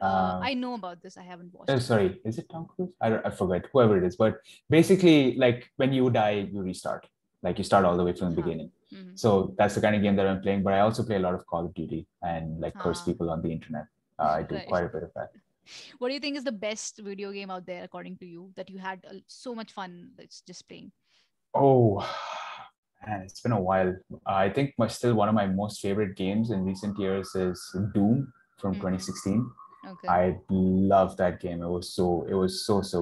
Uh, I know about this. I haven't oh, watched it. sorry, is it Tom Cruise? I forget, whoever it is. But basically, like when you die, you restart. Like you start all the way from the Huh. beginning. Mm-hmm. So that's the kind of game that I'm playing. But I also play a lot of Call of Duty and like curse Huh. people on the internet. I do Right. quite a bit of that. What do you think is the best video game out there, according to you, that you had so much fun that's just playing? Oh, man, it's been a while. I think still one of my most favorite games in recent years is Doom from Mm-hmm. 2016. Okay. I love that game. It was so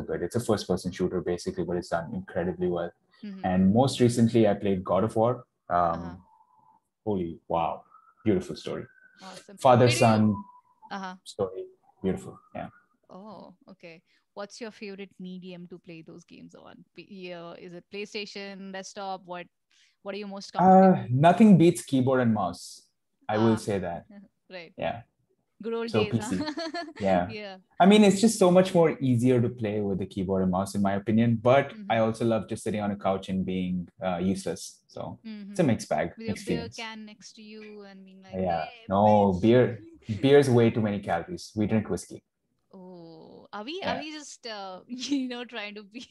good. It's a first person shooter basically, but it's done incredibly well. Mm-hmm. And most recently, I played God of War. Uh-huh. Holy wow, beautiful story. Awesome. Father Where do you? son Uh-huh. story, beautiful. Yeah. Oh, okay. What's your favorite medium to play those games on? Yeah, is it PlayStation, desktop? What are you most comfortable with? Nothing beats keyboard and mouse. I will Ah, say that. right. Yeah. Good old So days, huh? PC. Yeah. Yeah. I mean, it's just so much more easier to play with the keyboard and mouse, in my opinion. But I Mm-hmm. also love just sitting on a couch and being useless. So it's a Mm-hmm. mixed bag, With your mixed beer feelings. can next to you and being like, Yeah. "Hey, No, bitch." beer's way too many calories. We drink whiskey. Oh, are Yeah. we just trying to be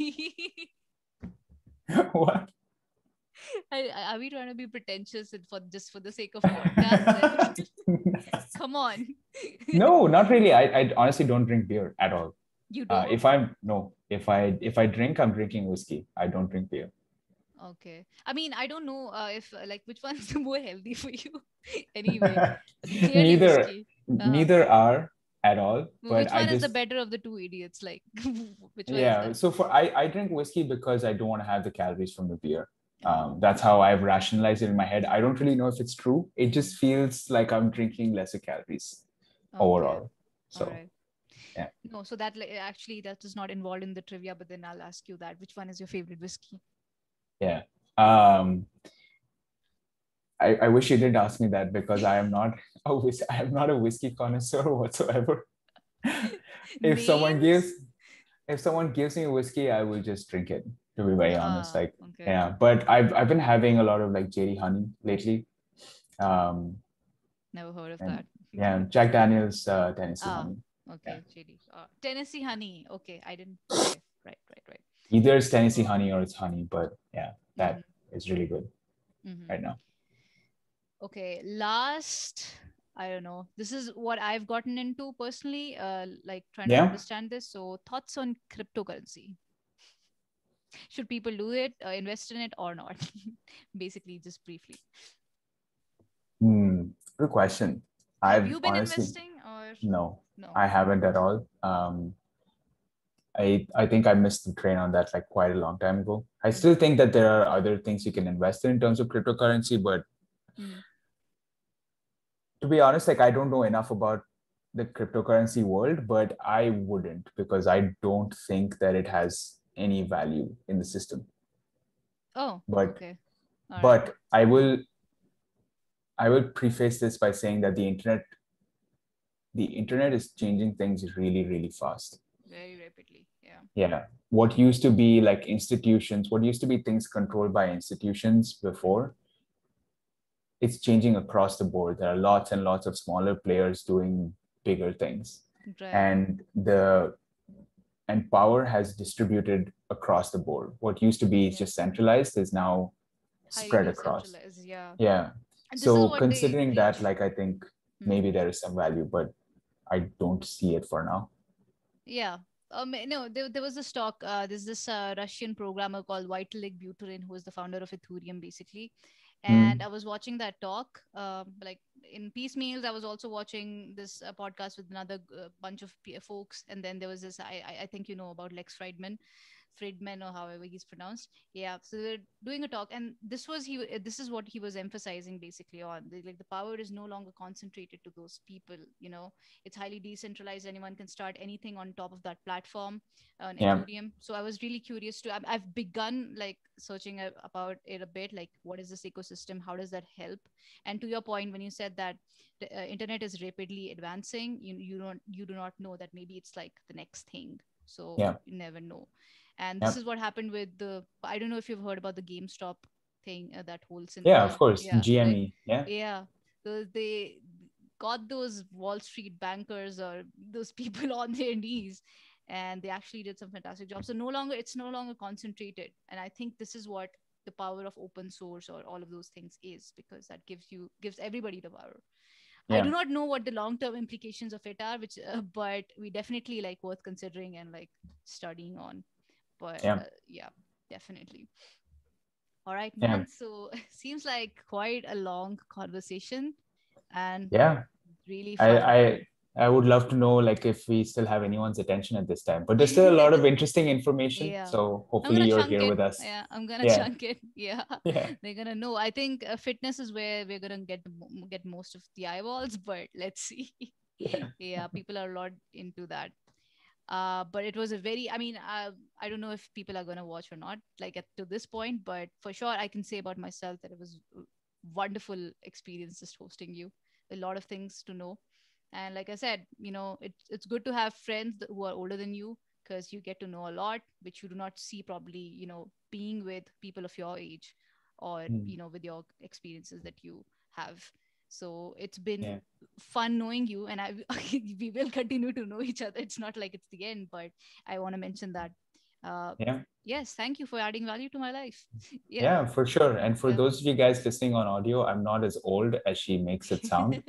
What? are we trying to be pretentious and for just for the sake of podcast? Come on. No, not really. I honestly don't drink beer at all. You don't? If I'm no, if I drink, I'm drinking whiskey. I don't drink beer. Okay. I mean, I don't know if like which one's more healthy for you. Anyway, clearly Neither whiskey. Uh-huh. neither are at all, but Which I one is the just better of the two idiots? Like, which one is yeah. that? So I drink whiskey because I don't want to have the calories from the beer. Oh. That's how I've rationalized it in my head. I don't really know if it's true. It Mm. just feels like I'm drinking lesser calories Okay. overall. All So right. yeah. No, so that actually that is not involved in the trivia, but then I'll ask you that. Which one is your favorite whiskey? Yeah. Um, I wish you did ask me that because I am not a whiskey connoisseur whatsoever. if someone Names? gives if someone gives me whiskey, I will just drink it, to be very honest. Ah, Like okay. yeah, but I've been having a lot of like JD honey lately. Um Never heard of and that. yeah, Jack Daniels Tennessee Ah, honey. Yeah. okay, JD. Tennessee honey. Okay, I didn't. Okay, right, right, right. Either it's Tennessee Oh. honey or it's honey, but yeah, Mm-hmm, that is really good mm-hmm. right now. Okay, last. I don't know. This is what I've gotten into personally, like trying to Yeah. understand this. So, thoughts on cryptocurrency? Should people do it, invest in it, or not? Basically, just briefly. Hmm. Good question. Have I've you been honestly investing or no, no? I haven't at all. I think I missed the train on that like quite a long time ago. I still Mm-hmm. think that there are other things you can invest in terms of cryptocurrency, but Mm. to be honest, like I don't know enough about the cryptocurrency world, but I wouldn't because I don't think that it has any value in the system. Oh, But okay. All right. but I will preface this by saying that the internet is changing things really, really fast. Very rapidly. Yeah. Yeah. What used to be like institutions, what used to be things controlled by institutions Mm-hmm. before, it's changing across the board. There are lots and lots of smaller players doing bigger things. Right. And the and power has distributed across the board. What used to be Yeah. just centralized is now Highly spread across. decentralized. Yeah. Yeah. And this is So what they considering that, preach. like I think Hmm. maybe there is some value, but I don't see it for now. Yeah. No, there was this talk. There's this Russian programmer called Vitalik Buterin, who is the founder of Ethereum, basically. And Hmm. I was watching that talk, like in piecemeals. I was also watching this podcast with another bunch of folks. And then there was this, I think you know about Lex Friedman or however he's pronounced. Yeah, so they're doing a talk, and this is what he was emphasizing basically on like the power is no longer concentrated to those people. It's highly decentralized. Anyone can start anything on top of that platform on Yeah. Ethereum. So I was really curious to. I've begun like searching about it a bit, like what is this ecosystem? How does that help? And to your point, when you said that the internet is rapidly advancing, you do not know that maybe it's like the next thing. So Yeah. you never know. And this Yeah. is what happened with the. I don't know if you've heard about the GameStop thing, that whole Yeah, of course. yeah, like GME. Yeah. yeah, they got those Wall Street bankers or those people on their knees, and they actually did some fantastic jobs. So it's no longer concentrated, and I think this is what the power of open source or all of those things is, because that gives everybody the power. I do Yeah. not know what the long term implications of it are, which but we definitely like worth considering and like studying on. But Yeah. yeah, definitely. All right, Yeah. man. So seems like quite a long conversation and Yeah. really I fun. I I would love to know like if we still have anyone's attention at this time. But there's still a lot of interesting information. Yeah. So I'm hopefully gonna you're chunk here it. with us. Yeah, I'm gonna Yeah. chunk it. Yeah, Yeah. they're gonna know. I think fitness is where we're gonna get most of the eyeballs, but let's see. Yeah. Yeah, people are a lot into that. But it was a very, I don't know if people are going to watch or not, like to this point, but for sure I can say about myself that it was a wonderful experience just hosting you. A lot of things to know, And like I said, it's good to have friends who are older than you, because you get to know a lot, which you do not see probably, being with people of your age, or, Mm. with your experiences that you have. So it's been Yeah. fun knowing you, and we will continue to know each other. It's not like it's the end, but I want to mention that. Uh, Yeah. yes, thank you for adding value to my life. Yeah. Yeah, for sure. And for Yeah. those of you guys listening on audio, I'm not as old as she makes it sound.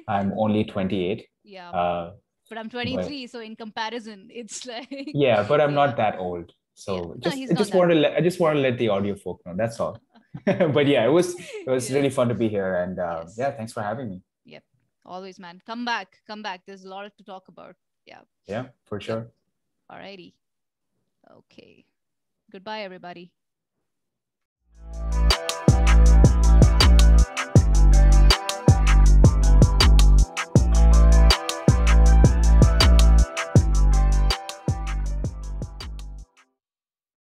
I'm only 28. Yeah. Uh, But I'm but 23, so in comparison, it's like, yeah, but I'm yeah, not that old. yeah. So No, just he's I not just that want to old. let the audio folk know. That's all. But yeah, it was Yes, really fun to be here, and yes, yeah, thanks for having me. yep. Always, man. Come back, come back. There's a lot to talk about. Yeah, Yeah, for yep. sure. Alrighty. Okay. Goodbye, everybody.